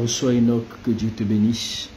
Bonsoir Enoch, que Dieu te bénisse.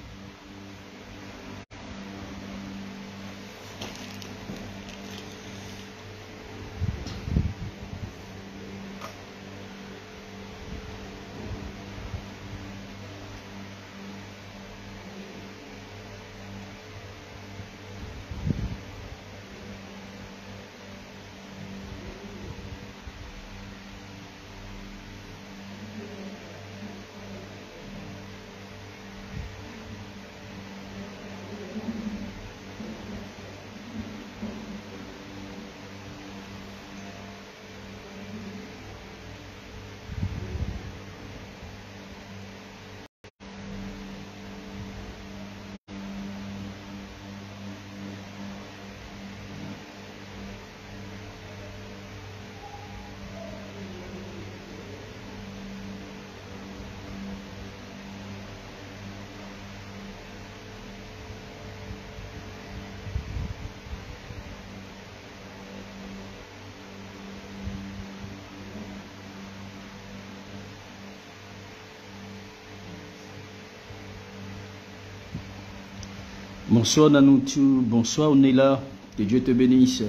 Bonsoir Nanoutou, bonsoir Onela, que Dieu te bénisse.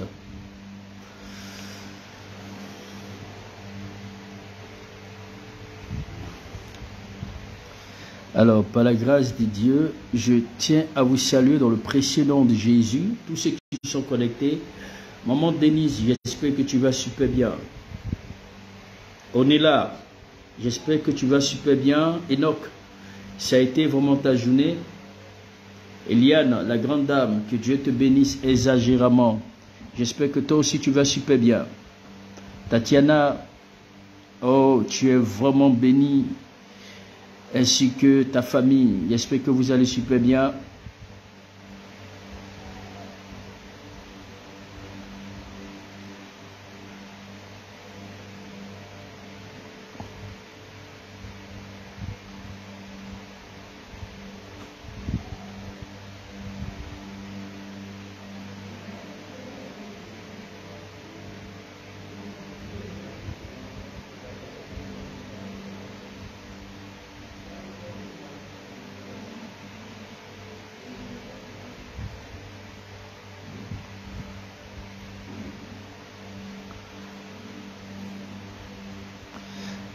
Alors, par la grâce de Dieu, je tiens à vous saluer dans le précieux nom de Jésus, tous ceux qui sont connectés. Maman Denise, j'espère que tu vas super bien. Onela, j'espère que tu vas super bien. Enoch, ça a été vraiment ta journée. Eliane, la grande dame, que Dieu te bénisse exagérément. J'espère que toi aussi tu vas super bien. Tatiana, oh, tu es vraiment bénie, ainsi que ta famille. J'espère que vous allez super bien.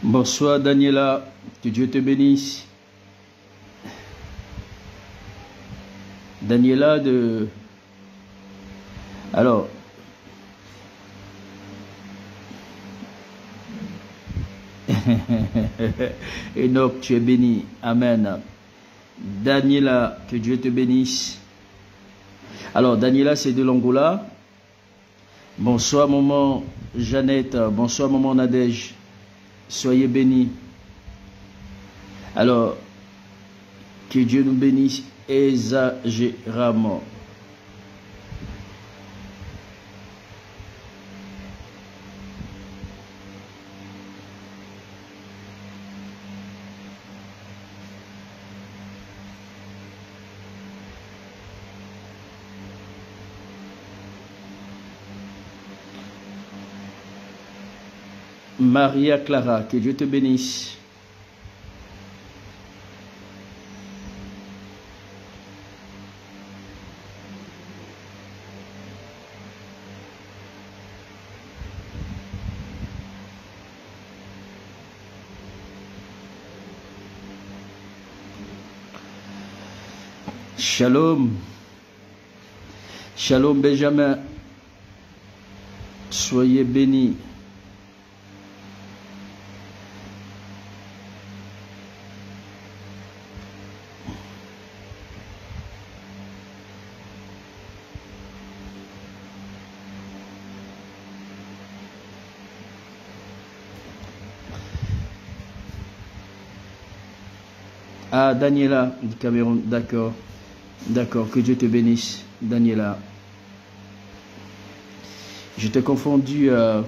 Bonsoir Daniela, que Dieu te bénisse. Daniela de... Alors, Enoch, tu es béni. Amen. Daniela, que Dieu te bénisse. Alors, Daniela, c'est de l'Angola. Bonsoir, maman Jeannette. Bonsoir, maman Nadège. Soyez bénis. Alors, que Dieu nous bénisse exagérément. Maria Clara, que Dieu te bénisse. Shalom. Shalom Benjamin. Soyez bénis. Ah, Daniela du Cameroun, d'accord. D'accord, que Dieu te bénisse, Daniela. Je t'ai confondu à...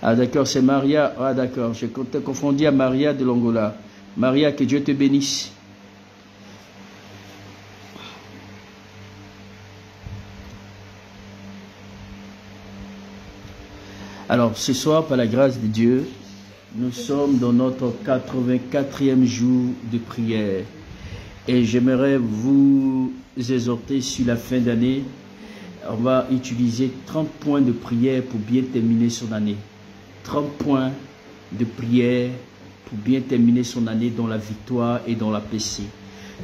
Ah, d'accord, c'est Maria. Ah, d'accord, je t'ai confondu à Maria de l'Angola. Maria, que Dieu te bénisse. Alors, ce soir, par la grâce de Dieu, Nous sommes dans notre 84e jour de prière. Et j'aimerais vous exhorter sur la fin d'année. On va utiliser 30 points de prière pour bien terminer son année. 30 points de prière pour bien terminer son année dans la victoire et dans la paix.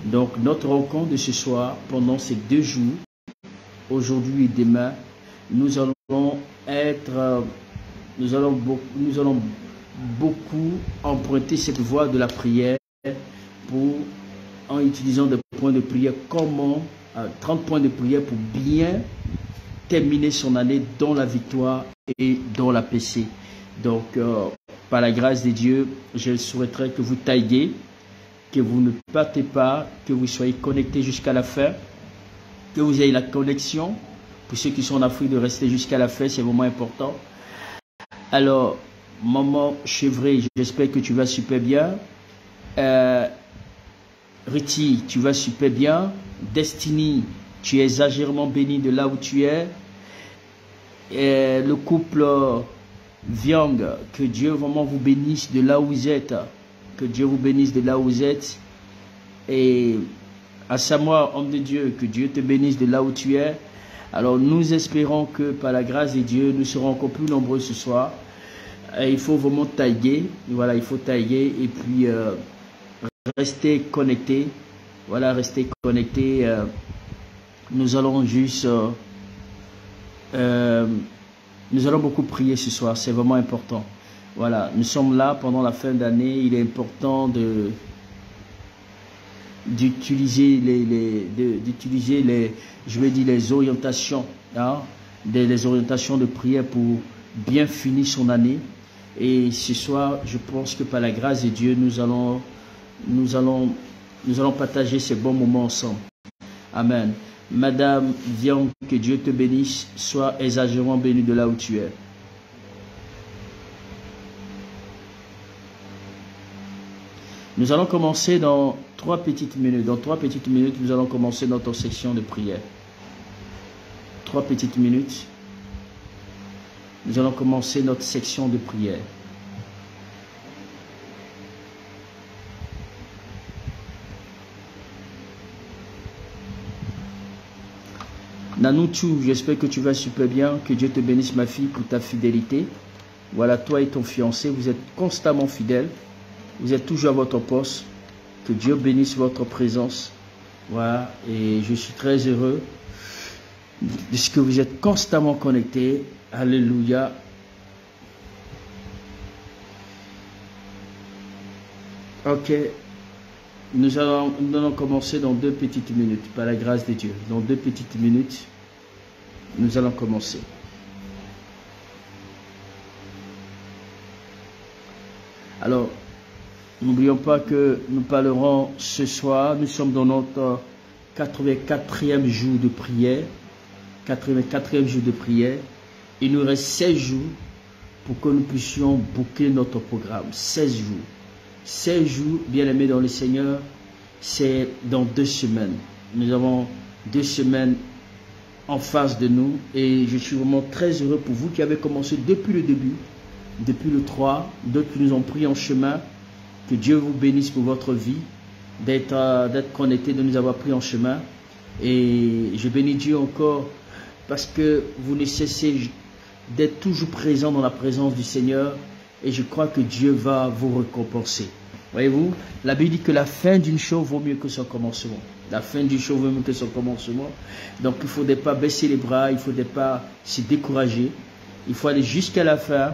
Donc notre rencontre de ce soir, pendant ces 2 jours, aujourd'hui et demain, nous allons beaucoup emprunter cette voie de la prière en utilisant des points de prière, 30 points de prière pour bien terminer son année dans la victoire et dans la paix. Donc, par la grâce de Dieu, je souhaiterais que vous tailliez, que vous ne partez pas, que vous soyez connectés jusqu'à la fin, que vous ayez la connexion. Pour ceux qui sont en Afrique, de rester jusqu'à la fin, c'est vraiment important. Alors, maman Chevré, j'espère que tu vas super bien. Riti, tu vas super bien. Destiny, tu es exagérément béni de là où tu es. Et le couple Viang, que Dieu vraiment vous bénisse de là où vous êtes. Que Dieu vous bénisse de là où vous êtes. Et à Samoa, homme de Dieu, que Dieu te bénisse de là où tu es. Alors nous espérons que par la grâce de Dieu, nous serons encore plus nombreux ce soir. Et il faut vraiment tailler. Voilà, il faut tailler et puis rester connecté. Voilà, rester connecté. Nous allons juste... nous allons beaucoup prier ce soir, c'est vraiment important. Voilà, nous sommes là pendant la fin d'année. Il est important d'utiliser les orientations, hein, les orientations de prière pour bien finir son année. Et ce soir, je pense que par la grâce de Dieu, nous allons partager ces bons moments ensemble. Amen. Madame Vian, que Dieu te bénisse, sois exagérément bénie de là où tu es. Nous allons commencer dans 3 petites minutes. Dans 3 petites minutes, nous allons commencer notre section de prière. 3 petites minutes. Nous allons commencer notre section de prière. Nanoutou, j'espère que tu vas super bien. Que Dieu te bénisse, ma fille, pour ta fidélité. Voilà, toi et ton fiancé, vous êtes constamment fidèles. Vous êtes toujours à votre poste. Que Dieu bénisse votre présence. Voilà, et je suis très heureux de ce que vous êtes constamment connectés. Alléluia. Ok. Nous allons commencer dans 2 petites minutes, par la grâce de Dieu. Dans 2 petites minutes, nous allons commencer. Alors, n'oublions pas que nous parlerons ce soir. Nous sommes dans notre 84e jour de prière. 84e jour de prière. Il nous reste 16 jours pour que nous puissions boucler notre programme. 16 jours. 16 jours, bien-aimés dans le Seigneur, c'est dans 2 semaines. Nous avons 2 semaines en face de nous et je suis vraiment très heureux pour vous qui avez commencé depuis le début, depuis le 3, d'autres qui nous ont pris en chemin. Que Dieu vous bénisse pour votre vie, d'être connecté, de nous avoir pris en chemin. Et je bénis Dieu encore parce que vous ne cessez d'être toujours présent dans la présence du Seigneur. Et je crois que Dieu va vous récompenser. Voyez-vous, la Bible dit que la fin d'une chose vaut mieux que son commencement. La fin d'une chose vaut mieux que son commencement. Donc il ne faudrait pas baisser les bras, il ne faudrait pas se décourager. Il faut aller jusqu'à la fin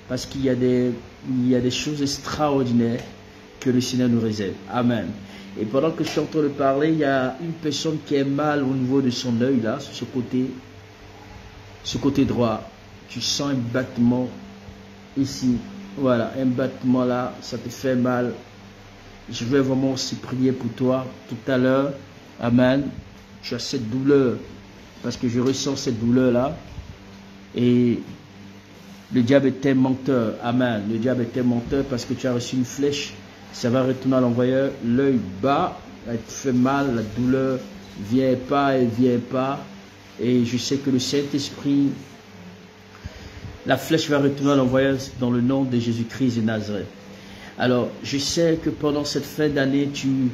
parce qu'il y a des choses extraordinaires que le Seigneur nous réserve. Amen. Et pendant que je suis en train de parler, il y a une personne qui est mal au niveau de son œil, là, sur ce côté droit. Tu sens un battement ici. Voilà, un battement là, ça te fait mal. Je vais vraiment aussi prier pour toi tout à l'heure. Amen. Tu as cette douleur parce que je ressens cette douleur là. Et le diable est un menteur. Amen. Le diable est un menteur parce que tu as reçu une flèche. Ça va retourner à l'envoyeur. L'œil bas, elle te fait mal, la douleur vient pas, elle vient pas. Et je sais que le Saint-Esprit La flèche va retourner à l'envoyeur dans le nom de Jésus-Christ de Nazareth. Alors, je sais que pendant cette fin d'année, tu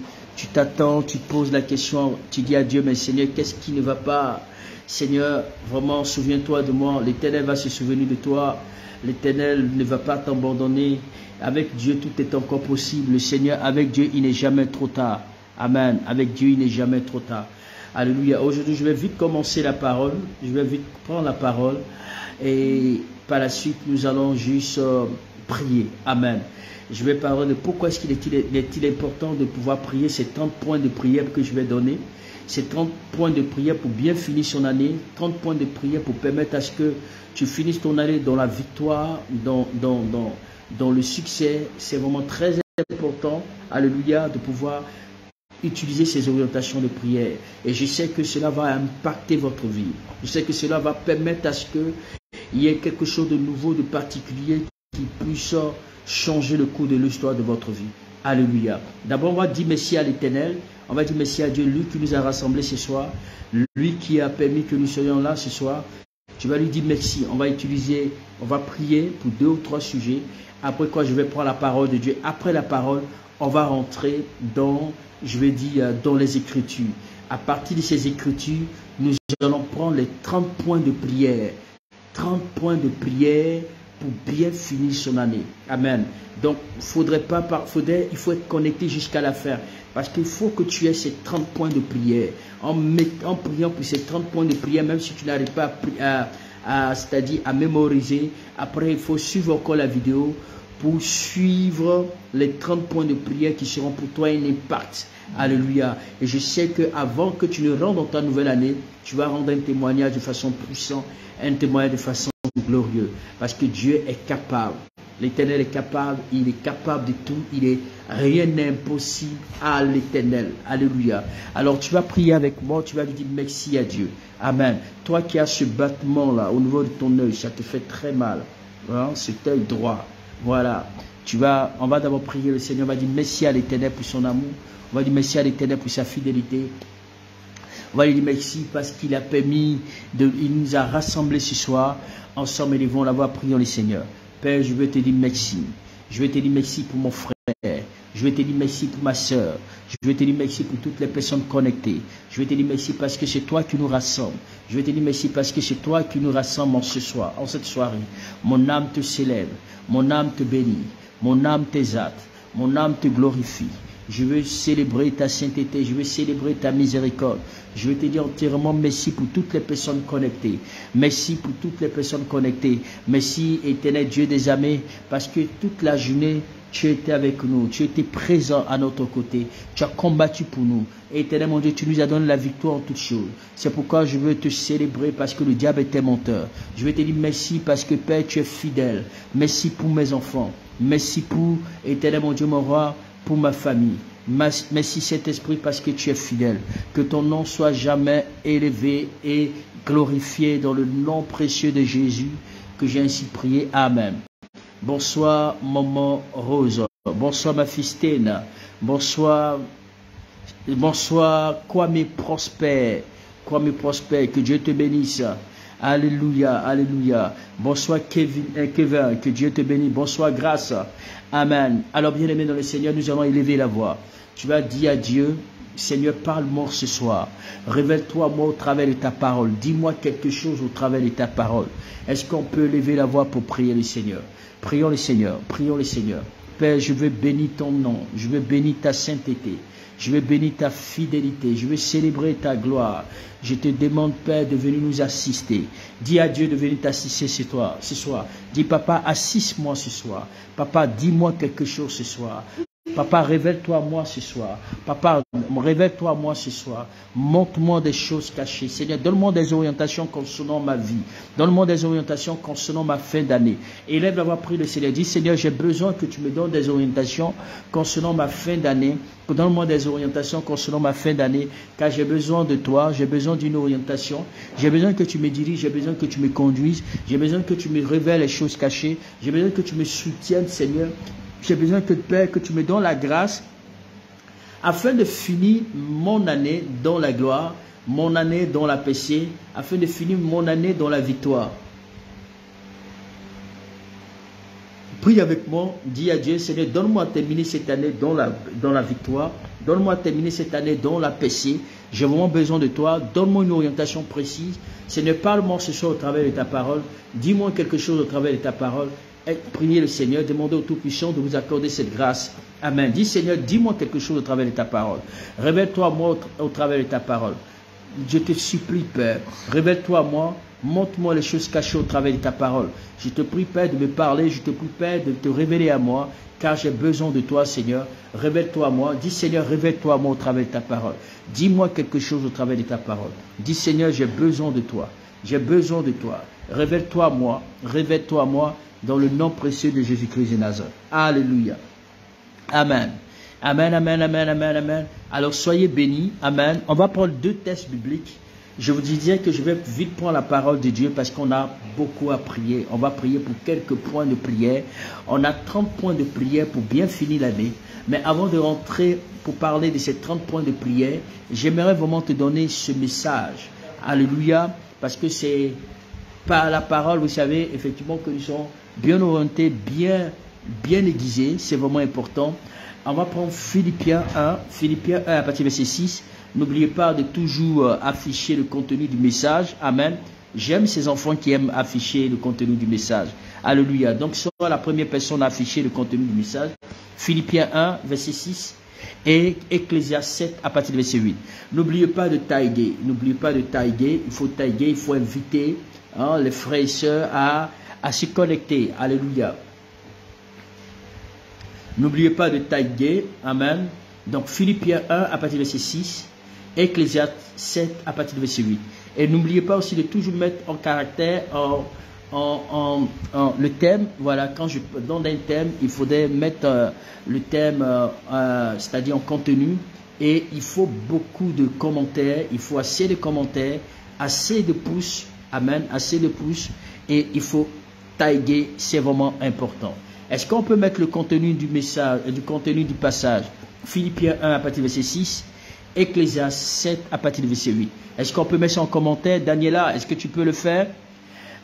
t'attends, tu te poses la question, tu dis à Dieu, mais Seigneur, qu'est-ce qui ne va pas? Seigneur, vraiment, souviens-toi de moi. L'Éternel va se souvenir de toi. L'Éternel ne va pas t'abandonner. Avec Dieu, tout est encore possible. Le Seigneur, avec Dieu, il n'est jamais trop tard. Amen. Avec Dieu, il n'est jamais trop tard. Alléluia. Aujourd'hui, je vais vite commencer la parole. Je vais vite prendre la parole. Et par la suite, nous allons juste prier. Amen. Je vais parler de pourquoi est-il important de pouvoir prier ces 30 points de prière que je vais donner. Ces 30 points de prière pour bien finir son année. 30 points de prière pour permettre à ce que tu finisses ton année dans la victoire, dans le succès. C'est vraiment très important, alléluia, de pouvoir utiliser ces orientations de prière. Et je sais que cela va impacter votre vie. Je sais que cela va permettre à ce qu'il y ait quelque chose de nouveau, de particulier qui puisse changer le cours de l'histoire de votre vie. Alléluia. D'abord, on va dire merci à l'Éternel. On va dire merci à Dieu, lui qui nous a rassemblés ce soir. Lui qui a permis que nous soyons là ce soir. Tu vas lui dire merci. On va prier pour 2 ou 3 sujets. Après quoi, je vais prendre la parole de Dieu. Après la parole, on va rentrer dans, je vais dire, dans les Écritures. À partir de ces Écritures, nous allons prendre les 30 points de prière. 30 points de prière pour bien finir son année. Amen. Donc, il faut être connecté jusqu'à la fin. Parce qu'il faut que tu aies ces 30 points de prière. En priant pour ces 30 points de prière, même si tu n'arrives pas c'est-à-dire à mémoriser, après il faut suivre encore la vidéo pour suivre les 30 points de prière qui seront pour toi un impact. Alléluia. Et je sais qu'avant que tu ne rentres dans ta nouvelle année, tu vas rendre un témoignage de façon puissante, un témoignage de façon glorieuse. Parce que Dieu est capable. L'Éternel est capable, il est capable de tout, rien n'est impossible à l'Éternel. Alléluia. Alors tu vas prier avec moi, tu vas lui dire merci à Dieu. Amen. Toi qui as ce battement là au niveau de ton œil, ça te fait très mal. Hein? Cet œil droit. Voilà. On va d'abord prier le Seigneur, on va dire merci à l'Éternel pour son amour. On va dire merci à l'Éternel pour sa fidélité. On va lui dire merci parce qu'il a permis, il nous a rassemblés ce soir. Ensemble, et devons l'avoir prié le Seigneur. Père, je veux te dire merci. Je veux te dire merci pour mon frère. Je veux te dire merci pour ma soeur. Je veux te dire merci pour toutes les personnes connectées. Je veux te dire merci parce que c'est toi qui nous rassemble. Je veux te dire merci parce que c'est toi qui nous rassemble en cette soirée. Mon âme te célèbre. Mon âme te bénit. Mon âme t'exalte. Mon âme te glorifie. Je veux célébrer ta sainteté, je veux célébrer ta miséricorde. Je veux te dire entièrement merci pour toutes les personnes connectées. Merci pour toutes les personnes connectées. Merci, Éternel Dieu des armées, parce que toute la journée, tu étais avec nous, tu étais présent à notre côté, tu as combattu pour nous. Éternel mon Dieu, tu nous as donné la victoire en toutes choses. C'est pourquoi je veux te célébrer parce que le diable était menteur. Je veux te dire merci parce que Père, tu es fidèle. Merci pour mes enfants. Merci pour, Éternel mon Dieu, mon roi, pour ma famille. Merci Saint-Esprit parce que tu es fidèle. Que ton nom soit jamais élevé et glorifié dans le nom précieux de Jésus que j'ai ainsi prié. Amen. Bonsoir maman Rose. Bonsoir ma fistine. Bonsoir Kwame Prosper. Kwame Prosper. Que Dieu te bénisse. Alléluia, alléluia. Bonsoir Kevin, que Dieu te bénisse. Bonsoir Grâce. Amen. Alors bien aimé dans le Seigneur, nous allons élever la voix. Tu vas dire à Dieu, Seigneur, parle-moi ce soir. Révèle-toi moi au travers de ta parole. Dis-moi quelque chose au travers de ta parole. Est-ce qu'on peut élever la voix pour prier le Seigneur? Prions le Seigneur, prions le Seigneur. Père, je veux bénir ton nom. Je veux bénir ta sainteté. Je veux bénir ta fidélité. Je veux célébrer ta gloire. Je te demande, Père, de venir nous assister. Dis à Dieu de venir t'assister ce soir. Dis, Papa, assiste-moi ce soir. Papa, dis-moi quelque chose ce soir. Papa, révèle-toi moi ce soir. Papa, révèle-toi moi ce soir. Montre-moi des choses cachées. Seigneur, donne-moi des orientations concernant ma vie. Donne-moi des orientations concernant ma fin d'année. Élève d'avoir pris le Seigneur. Dis, Seigneur, j'ai besoin que tu me donnes des orientations concernant ma fin d'année. Donne-moi des orientations concernant ma fin d'année. Car j'ai besoin de toi. J'ai besoin d'une orientation. J'ai besoin que tu me diriges. J'ai besoin que tu me conduises. J'ai besoin que tu me révèles les choses cachées. J'ai besoin que tu me soutiennes, Seigneur. J'ai besoin que, Père, que tu me donnes la grâce afin de finir mon année dans la gloire, mon année dans la péché, afin de finir mon année dans la victoire. Prie avec moi, dis à Dieu, Seigneur, donne-moi à terminer cette année dans la victoire. Donne-moi à terminer cette année dans la paix. J'ai vraiment besoin de toi. Donne-moi une orientation précise. Seigneur, parle-moi ce soir au travers de ta parole. Dis-moi quelque chose au travers de ta parole. Et priez le Seigneur, demandez au Tout-Puissant de vous accorder cette grâce. Amen. Dis Seigneur, dis-moi quelque chose au travers de ta parole. Révèle-toi moi au travers de ta parole. Je te supplie, Père, révèle-toi moi. Montre-moi les choses cachées au travers de ta parole. Je te prie, Père, de me parler. Je te prie, Père, de te révéler à moi, car j'ai besoin de toi, Seigneur. Révèle-toi à moi. Dis, Seigneur, révèle-toi à moi au travers de ta parole. Dis-moi quelque chose au travers de ta parole. Dis, Seigneur, j'ai besoin de toi. J'ai besoin de toi. Révèle-toi à moi. Révèle-toi à moi dans le nom précieux de Jésus-Christ de Nazareth. Alléluia. Amen. Amen, amen, amen, amen, amen. Alors, soyez bénis. Amen. On va prendre 2 textes bibliques. Je vous disais que je vais vite prendre la parole de Dieu parce qu'on a beaucoup à prier. On va prier pour quelques points de prière. On a 30 points de prière pour bien finir l'année. Mais avant de rentrer pour parler de ces 30 points de prière, j'aimerais vraiment te donner ce message. Alléluia. Parce que c'est par la parole, vous savez, effectivement, que nous sommes bien orientés, bien aiguisés. C'est vraiment important. On va prendre Philippiens 1 à partir du verset 6. N'oubliez pas de toujours afficher le contenu du message. Amen. J'aime ces enfants qui aiment afficher le contenu du message. Alléluia. Donc, soit la première personne à afficher le contenu du message. Philippiens 1, verset 6 et Ecclésias 7 à partir du verset 8. N'oubliez pas de taguer. N'oubliez pas de taguer. Il faut taguer, il faut inviter les frères et sœurs à se connecter. Alléluia. N'oubliez pas de taguer. Amen. Donc, Philippiens 1 à partir du verset 6. Ecclésias 7 à partir du verset 8. Et n'oubliez pas aussi de toujours mettre en caractère le thème. Voilà, quand je donne un thème, il faudrait mettre le thème, c'est-à-dire en contenu. Et il faut beaucoup de commentaires. Il faut assez de commentaires, assez de pouces. Amen, assez de pouces. Et il faut taguer, c'est vraiment important. Est-ce qu'on peut mettre le contenu du message, du contenu du passage? Philippiens 1 à partir du verset 6. Ecclésias 7 à partir du verset 8. Est-ce qu'on peut mettre ça en commentaire? Daniela, est-ce que tu peux le faire?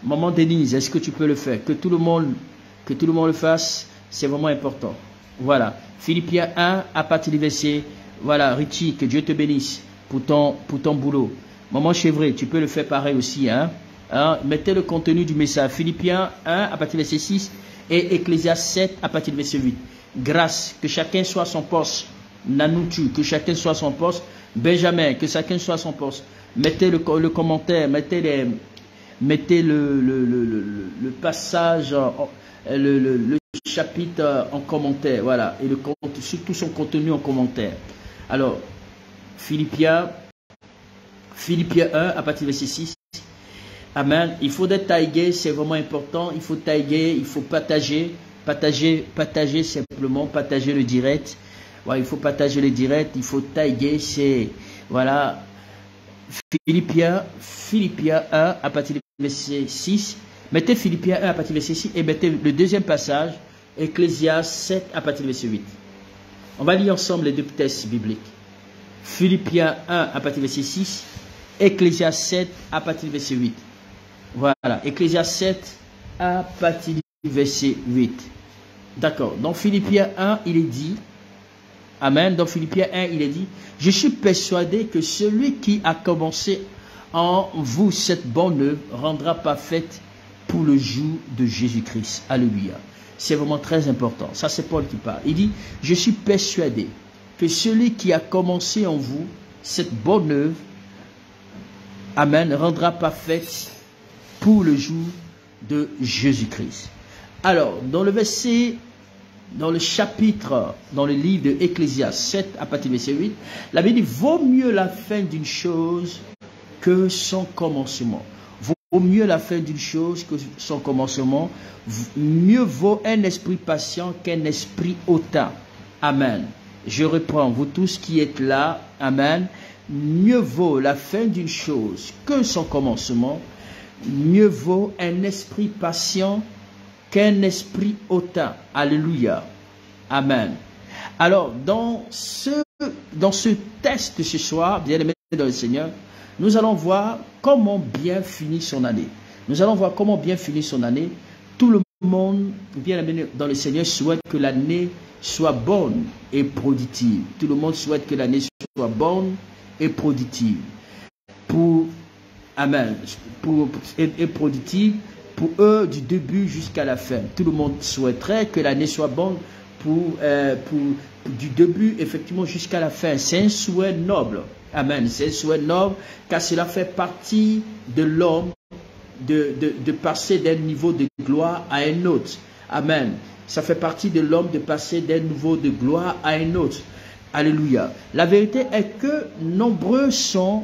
Maman Denise, est-ce que tu peux le faire? Que tout le monde le fasse, c'est vraiment important. Voilà. Philippiens 1 à partir du verset. Voilà, Richie, que Dieu te bénisse pour ton boulot. Maman Chevret, tu peux le faire pareil aussi. Mettez le contenu du message. Philippiens 1 à partir du verset 6 et Ecclésias 7 à partir du verset 8. Grâce, que chacun soit à son poste. Nanoutu, que chacun soit à son poste. Benjamin, que chacun soit à son poste. Mettez le commentaire, mettez le passage, le chapitre en commentaire, voilà, et surtout son contenu en commentaire. Alors, Philippiens 1 à partir du verset 6. Amen. Il faut être tagué, c'est vraiment important. Il faut taguer, il faut partager simplement, partager le direct. Ouais, il faut partager le direct, il faut taguer, c'est, voilà, Philippiens 1 à partir du verset 6. Mettez Philippiens 1 à partir du verset 6 et mettez le deuxième passage, Ecclésias 7 à partir du verset 8. On va lire ensemble les 2 textes bibliques. Philippiens 1 à partir du verset 6, Ecclésias 7 à partir du verset 8. Voilà, Ecclésias 7 à partir du verset 8. D'accord, dans Philippiens 1, il est dit, amen, dans Philippiens 1, il est dit, je suis persuadé que celui qui a commencé en vous cette bonne œuvre rendra parfaite pour le jour de Jésus-Christ. Alléluia. C'est vraiment très important. Ça, c'est Paul qui parle. Il dit, je suis persuadé que celui qui a commencé en vous cette bonne œuvre, amen, rendra parfaite pour le jour de Jésus-Christ. Alors, dans le chapitre, dans le livre de Ecclésias 7 à partir du verset 8, la Bible dit, vaut mieux la fin d'une chose que son commencement. Vaut mieux la fin d'une chose que son commencement. Mieux vaut un esprit patient qu'un esprit hautain. Amen. Je reprends, vous tous qui êtes là, amen. Mieux vaut la fin d'une chose que son commencement. Mieux vaut un esprit patient qu'un esprit hautain. Alléluia. Amen. Alors, dans ce texte ce soir, bien aimé dans le Seigneur, nous allons voir comment bien finir son année. Nous allons voir comment bien finir son année. Tout le monde, bien aimé dans le Seigneur, souhaite que l'année soit bonne et productive. Tout le monde souhaite que l'année soit bonne et productive. Amen. Et productive pour eux du début jusqu'à la fin. Tout le monde souhaiterait que l'année soit bonne du début effectivement jusqu'à la fin. C'est un souhait noble. Amen. C'est un souhait noble car cela fait partie de l'homme de passer d'un niveau de gloire à un autre. Amen. Ça fait partie de l'homme de passer d'un niveau de gloire à un autre. Alléluia. La vérité est que nombreux sont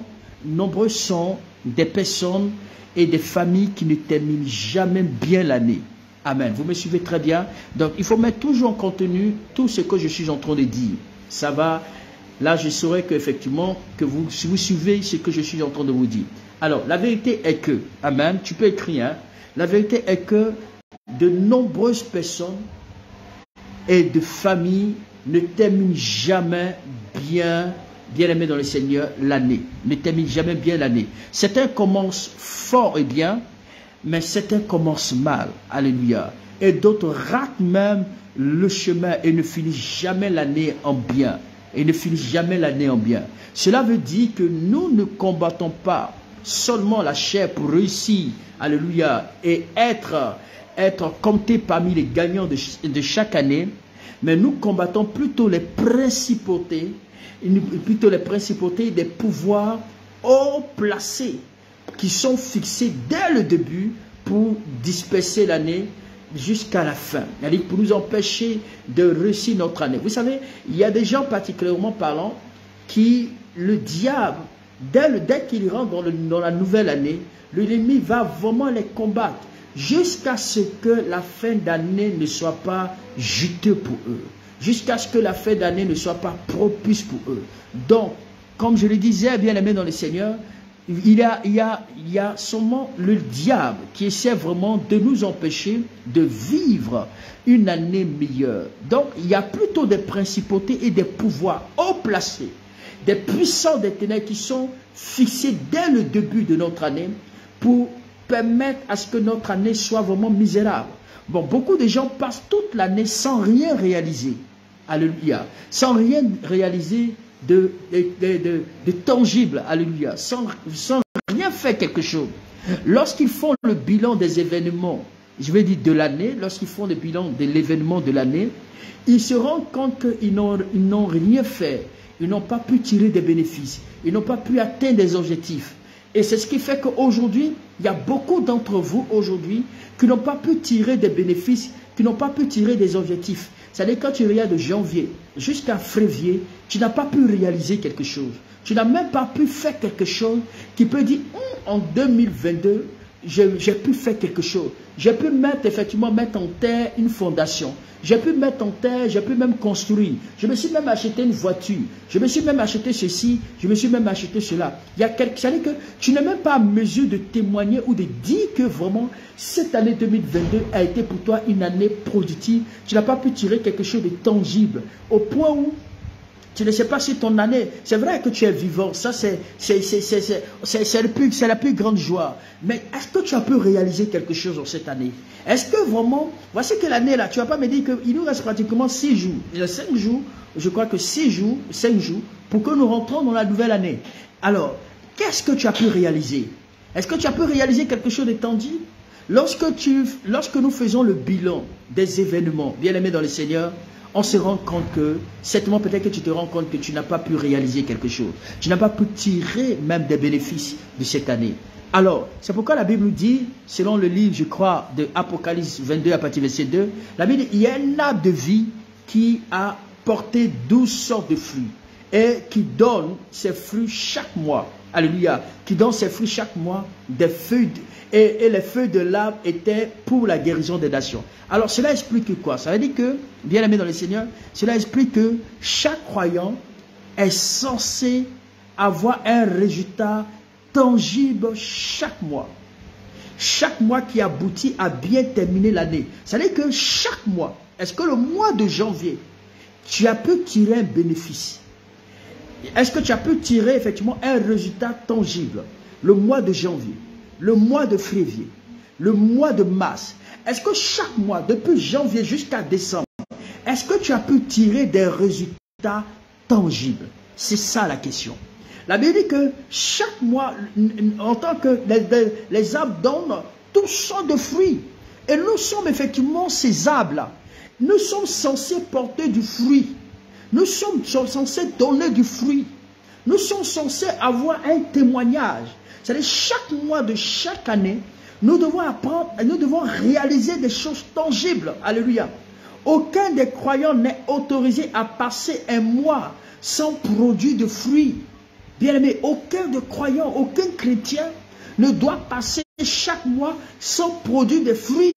des personnes et des familles qui ne terminent jamais bien l'année. Amen. Vous me suivez très bien. Donc, il faut mettre toujours en contenu tout ce que je suis en train de dire. Ça va. Là, je saurai qu'effectivement, si vous suivez ce que je suis en train de vous dire. Alors, la vérité est que, amen, tu peux écrire, hein, la vérité est que de nombreuses personnes et de familles ne terminent jamais bien aimés dans le Seigneur, l'année. Ne terminent jamais bien l'année. Certains commencent fort et bien, mais certains commencent mal. Alléluia. Et d'autres ratent même le chemin et ne finissent jamais l'année en bien. Et ne finissent jamais l'année en bien. Cela veut dire que nous ne combattons pas seulement la chair pour réussir, alléluia, et être compté parmi les gagnants de chaque année, mais nous combattons plutôt les principautés, des pouvoirs haut placés qui sont fixés dès le début pour disperser l'année jusqu'à la fin, c'est-à-dire pour nous empêcher de réussir notre année. Vous savez, il y a des gens particulièrement parlant qui, le diable, dès qu'il rentre dans la nouvelle année, l'ennemi va vraiment les combattre jusqu'à ce que la fin d'année ne soit pas juteuse pour eux, jusqu'à ce que la fin d'année ne soit pas propice pour eux. Donc, comme je le disais, bien aimé dans le Seigneur, il y a seulement le diable qui essaie vraiment de nous empêcher de vivre une année meilleure. Donc, il y a plutôt des principautés et des pouvoirs haut placés, des puissants des ténèbres qui sont fixés dès le début de notre année pour permettre à ce que notre année soit vraiment misérable. Bon, beaucoup de gens passent toute l'année sans rien réaliser. Alléluia. Sans rien réaliser de tangible. Alléluia. Sans rien faire quelque chose. Lorsqu'ils font le bilan des événements, je vais dire de l'année, lorsqu'ils font le bilan de l'événement de l'année, ils se rendent compte qu'ils n'ont rien fait. Ils n'ont pas pu tirer des bénéfices. Ils n'ont pas pu atteindre des objectifs. Et c'est ce qui fait qu'aujourd'hui, il y a beaucoup d'entre vous aujourd'hui qui n'ont pas pu tirer des bénéfices, qui n'ont pas pu tirer des objectifs. C'est-à-dire quand tu regardes de janvier jusqu'à février, tu n'as pas pu réaliser quelque chose. Tu n'as même pas pu faire quelque chose qui peut dire, en 2022, j'ai pu faire quelque chose. J'ai pu effectivement mettre en terre une fondation. J'ai pu mettre en terre, j'ai pu même construire. Je me suis même acheté une voiture. Je me suis même acheté ceci. Je me suis même acheté cela. C'est-à-dire que tu n'es même pas en mesure de témoigner ou de dire que vraiment cette année 2022 a été pour toi une année productive. Tu n'as pas pu tirer quelque chose de tangible. Au point où tu ne sais pas si ton année, c'est vrai que tu es vivant, ça c'est la plus grande joie. Mais est-ce que tu as pu réaliser quelque chose dans cette année? Est-ce que vraiment, voici que l'année là, tu ne vas pas me dire qu'il nous reste pratiquement 6 jours. Il y a 5 jours, je crois que 6 jours, 5 jours, pour que nous rentrons dans la nouvelle année. Alors, qu'est-ce que tu as pu réaliser? Est-ce que tu as pu réaliser quelque chose de tangible? Lorsque nous faisons le bilan des événements, bien aimés dans le Seigneur, on se rend compte que, certainement peut-être que tu te rends compte que tu n'as pas pu réaliser quelque chose. Tu n'as pas pu tirer même des bénéfices de cette année. Alors, c'est pourquoi la Bible nous dit, selon le livre, je crois, de Apocalypse 22 à partir du verset 2, la Bible dit, il y a un arbre de vie qui a porté 12 sortes de fruits et qui donne ses fruits chaque mois. Alléluia. Qui donne ses fruits chaque mois, des feuilles, et les feuilles de l'arbre étaient pour la guérison des nations. Alors cela explique quoi? Ça veut dire que, bien aimé dans le Seigneur, cela explique que chaque croyant est censé avoir un résultat tangible chaque mois. Chaque mois qui aboutit à bien terminer l'année. Ça veut dire que chaque mois, est-ce que le mois de janvier, tu as pu tirer un bénéfice? Est-ce que tu as pu tirer effectivement un résultat tangible? Le mois de janvier, le mois de février, le mois de mars. Est-ce que chaque mois, depuis janvier jusqu'à décembre, est-ce que tu as pu tirer des résultats tangibles? C'est ça la question. La Bible dit que chaque mois, en tant que les arbres donnent toutes sortes de fruits. Et nous sommes effectivement ces arbres-là. Nous sommes censés porter du fruit. Nous sommes censés donner du fruit. Nous sommes censés avoir un témoignage. C'est-à-dire chaque mois de chaque année, nous devons apprendre, nous devons réaliser des choses tangibles. Alléluia. Aucun des croyants n'est autorisé à passer un mois sans produit de fruits. Bien-aimé, aucun de croyants, aucun chrétien ne doit passer chaque mois sans produit de fruits.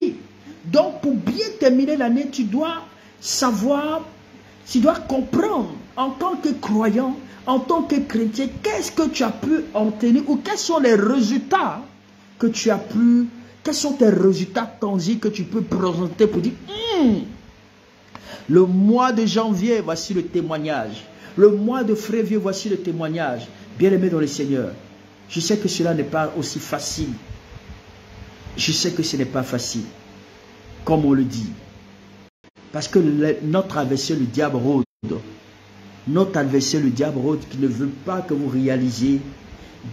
Donc, pour bien terminer l'année, tu dois savoir, tu dois comprendre en tant que croyant, en tant que chrétien, qu'est-ce que tu as pu obtenir ou quels sont les résultats que tu as pu, quels sont tes résultats tangibles que tu peux présenter pour dire, le mois de janvier, voici le témoignage. Le mois de février, voici le témoignage. Bien-aimé dans le Seigneur, je sais que cela n'est pas aussi facile. Je sais que ce n'est pas facile, comme on le dit. Parce que notre adversaire, le diable, rôde. Notre adversaire, le diable, rôde, qui ne veut pas que vous réalisiez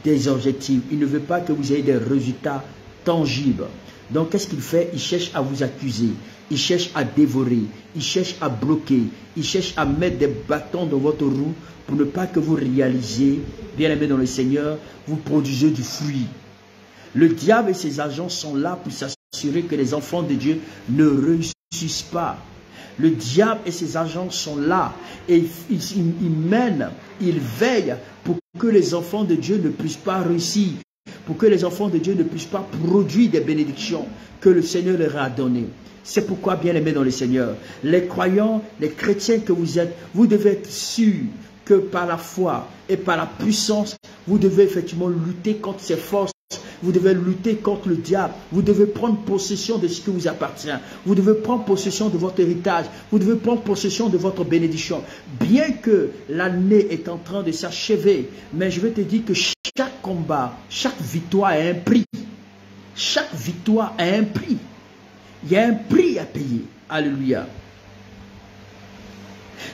des objectifs. Il ne veut pas que vous ayez des résultats tangibles. Donc, qu'est-ce qu'il fait? Il cherche à vous accuser. Il cherche à dévorer. Il cherche à bloquer. Il cherche à mettre des bâtons dans votre roue pour ne pas que vous réalisiez, bien aimé dans le Seigneur, vous produisez du fruit. Le diable et ses agents sont là pour s'assurer que les enfants de Dieu ne réussissent pas. Le diable et ses agents sont là et ils mènent, ils veillent pour que les enfants de Dieu ne puissent pas réussir, pour que les enfants de Dieu ne puissent pas produire des bénédictions que le Seigneur leur a données. C'est pourquoi, bien aimés dans le Seigneur, les croyants, les chrétiens que vous êtes, vous devez être sûrs que par la foi et par la puissance, vous devez effectivement lutter contre ces forces. Vous devez lutter contre le diable. Vous devez prendre possession de ce qui vous appartient. Vous devez prendre possession de votre héritage. Vous devez prendre possession de votre bénédiction. Bien que l'année est en train de s'achever, mais je vais te dire que chaque combat, chaque victoire a un prix. Chaque victoire a un prix. Il y a un prix à payer. Alléluia.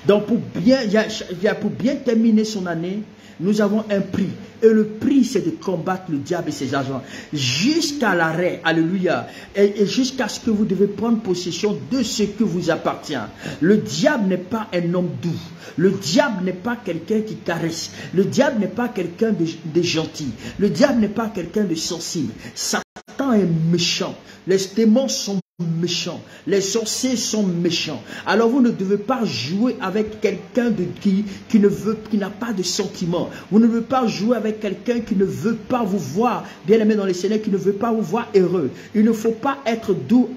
Donc pour bien terminer son année, nous avons un prix. Et le prix, c'est de combattre le diable et ses agents. Jusqu'à l'arrêt. Alléluia. Et jusqu'à ce que vous devez prendre possession de ce qui vous appartient. Le diable n'est pas un homme doux. Le diable n'est pas quelqu'un qui caresse. Le diable n'est pas quelqu'un de gentil. Le diable n'est pas quelqu'un de sensible. Satan est méchant. Les démons sont méchants. Les sorciers sont méchants. Alors vous ne devez pas jouer avec quelqu'un qui n'a pas de sentiments. Vous ne devez pas jouer avec quelqu'un qui ne veut pas vous voir, bien aimé dans les Seigneur, qui ne veut pas vous voir heureux. Il ne faut pas être doux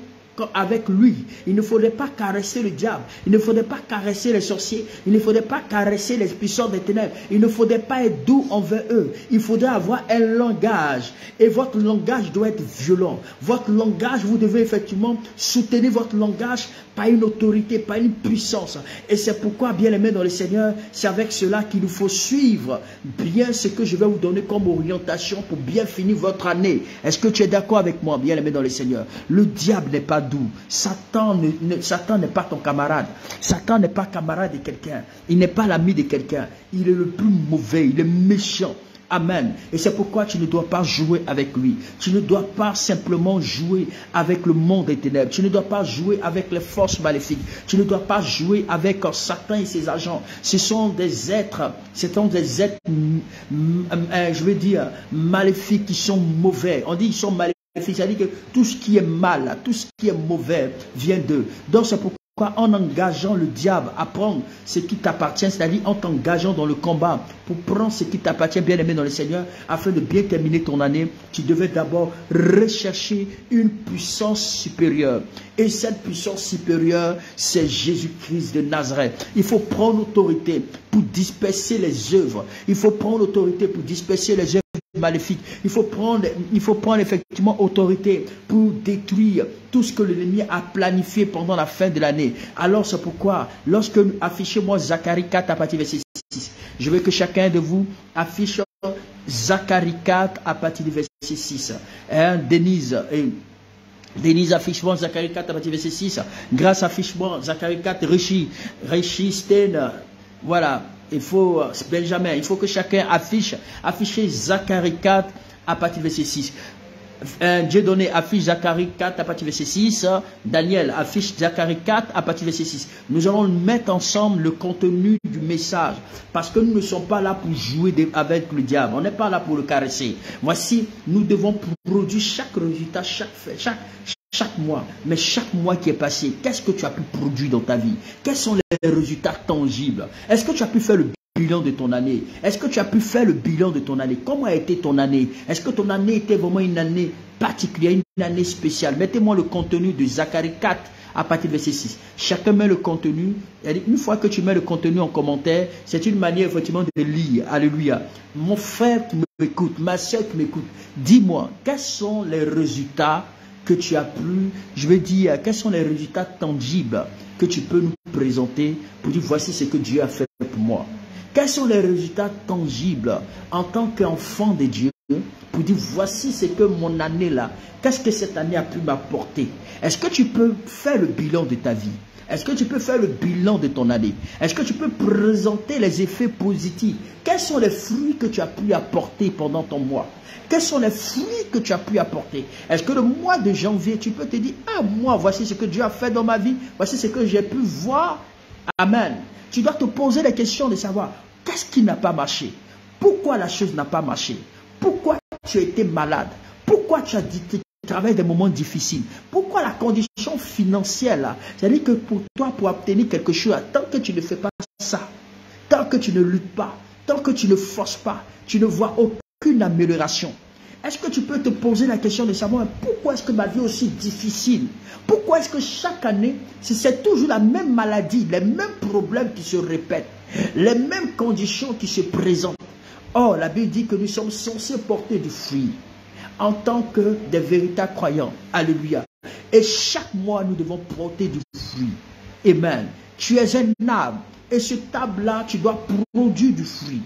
avec lui. Il ne faudrait pas caresser le diable. Il ne faudrait pas caresser les sorciers. Il ne faudrait pas caresser les puissants des ténèbres. Il ne faudrait pas être doux envers eux. Il faudrait avoir un langage. Et votre langage doit être violent. Votre langage, vous devez effectivement soutenir votre langage par une autorité, par une puissance. Et c'est pourquoi, bien aimé dans le Seigneur, c'est avec cela qu'il nous faut suivre bien ce que je vais vous donner comme orientation pour bien finir votre année. Est-ce que tu es d'accord avec moi, bien aimé dans le Seigneur? Le diable n'est pas doux. Satan n'est pas ton camarade. Satan n'est pas camarade de quelqu'un. Il n'est pas l'ami de quelqu'un. Il est le plus mauvais. Il est méchant. Amen. Et c'est pourquoi tu ne dois pas jouer avec lui. Tu ne dois pas simplement jouer avec le monde des ténèbres. Tu ne dois pas jouer avec les forces maléfiques. Tu ne dois pas jouer avec Satan et ses agents. Ce sont des êtres, je veux dire, maléfiques qui sont mauvais. On dit qu'ils sont maléfiques. C'est-à-dire que tout ce qui est mal, tout ce qui est mauvais vient d'eux. Donc c'est pourquoi en engageant le diable à prendre ce qui t'appartient, c'est-à-dire en t'engageant dans le combat pour prendre ce qui t'appartient, bien aimé dans le Seigneur, afin de bien terminer ton année, tu devais d'abord rechercher une puissance supérieure. Et cette puissance supérieure, c'est Jésus-Christ de Nazareth. Il faut prendre autorité pour disperser les œuvres. Il faut prendre autorité pour disperser les œuvres maléfique. Il faut prendre effectivement autorité pour détruire tout ce que l'ennemi a planifié pendant la fin de l'année. Alors c'est pourquoi, lorsque affichez-moi Zacharie 4 à partir du verset 6, je veux que chacun de vous affiche Zacharie 4 à partir du verset 6. Denise, Denise, affichement, Zacharie 4, à partir du verset 6. Grâce, affichement, Zacharie 4, Richie, Stein. Voilà, il faut, Benjamin, il faut que chacun affiche Zacharie 4 à partir du verset 6. Dieu donné affiche Zacharie 4 à partir du verset 6. Daniel affiche Zacharie 4 à partir du verset 6. Nous allons mettre ensemble le contenu du message. Parce que nous ne sommes pas là pour jouer avec le diable. On n'est pas là pour le caresser. Voici, nous devons produire chaque résultat, chaque mois. Mais chaque mois qui est passé, qu'est-ce que tu as pu produire dans ta vie? Quels sont les résultats tangibles? Est-ce que tu as pu faire le bilan de ton année? Est-ce que tu as pu faire le bilan de ton année? Comment a été ton année? Est-ce que ton année était vraiment une année particulière, une année spéciale? Mettez-moi le contenu de Zacharie 4 à partir du verset 6. Chacun met le contenu. Une fois que tu mets le contenu en commentaire, c'est une manière effectivement de lire. Alléluia. Mon frère qui m'écoute, ma soeur qui m'écoute, dis-moi, quels sont les résultats que tu as pu, je veux dire, quels sont les résultats tangibles que tu peux nous présenter pour dire, voici ce que Dieu a fait pour moi. Quels sont les résultats tangibles en tant qu'enfant de Dieu pour dire, voici ce que mon année là, qu'est-ce que cette année a pu m'apporter? Est-ce que tu peux faire le bilan de ta vie? Est-ce que tu peux faire le bilan de ton année? Est-ce que tu peux présenter les effets positifs? Quels sont les fruits que tu as pu apporter pendant ton mois? Quels sont les fruits que tu as pu apporter? Est-ce que le mois de janvier, tu peux te dire, ah moi, voici ce que Dieu a fait dans ma vie, voici ce que j'ai pu voir. Amen. Tu dois te poser la question de savoir, qu'est-ce qui n'a pas marché? Pourquoi la chose n'a pas marché? Pourquoi tu as été malade? Pourquoi tu as travaillé des moments difficiles? Pourquoi la condition financière là? C'est-à-dire que pour toi, pour obtenir quelque chose, tant que tu ne fais pas ça, tant que tu ne luttes pas, tant que tu ne forces pas, tu ne vois aucune amélioration. Est-ce que tu peux te poser la question de savoir pourquoi est-ce que ma vie est aussi difficile? Pourquoi est-ce que chaque année, c'est toujours la même maladie, les mêmes problèmes qui se répètent, les mêmes conditions qui se présentent? Or, la Bible dit que nous sommes censés porter du fruit en tant que des véritables croyants. Alléluia. Et chaque mois, nous devons porter du fruit. Amen. Tu es un arbre et cet arbre-là, tu dois produire du fruit.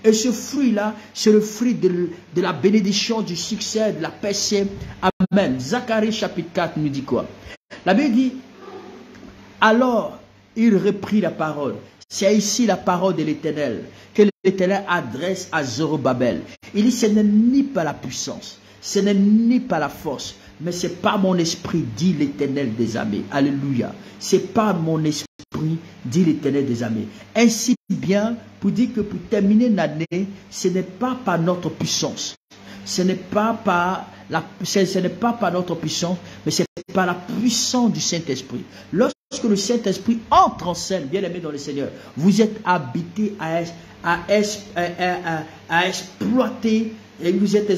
Et ce fruit-là, c'est le fruit de la bénédiction, du succès, de la paix. Amen. Zacharie chapitre 4 nous dit quoi? La Bible dit, alors il reprit la parole. C'est ici la parole de l'Éternel que l'Éternel adresse à Zorobabel. Il dit, ce n'est ni par la puissance, ce n'est ni par la force, mais c'est par mon esprit, dit l'Éternel des armées. Alléluia. C'est par mon esprit, dit l'Éternel des armées. Ainsi bien, pour dire que pour terminer l'année, ce n'est pas par notre puissance. Ce n'est pas par notre puissance, mais c'est par la puissance du Saint-Esprit. Lorsque le Saint-Esprit entre en scène, bien aimé dans le Seigneur, vous êtes habité à exploiter. Et vous êtes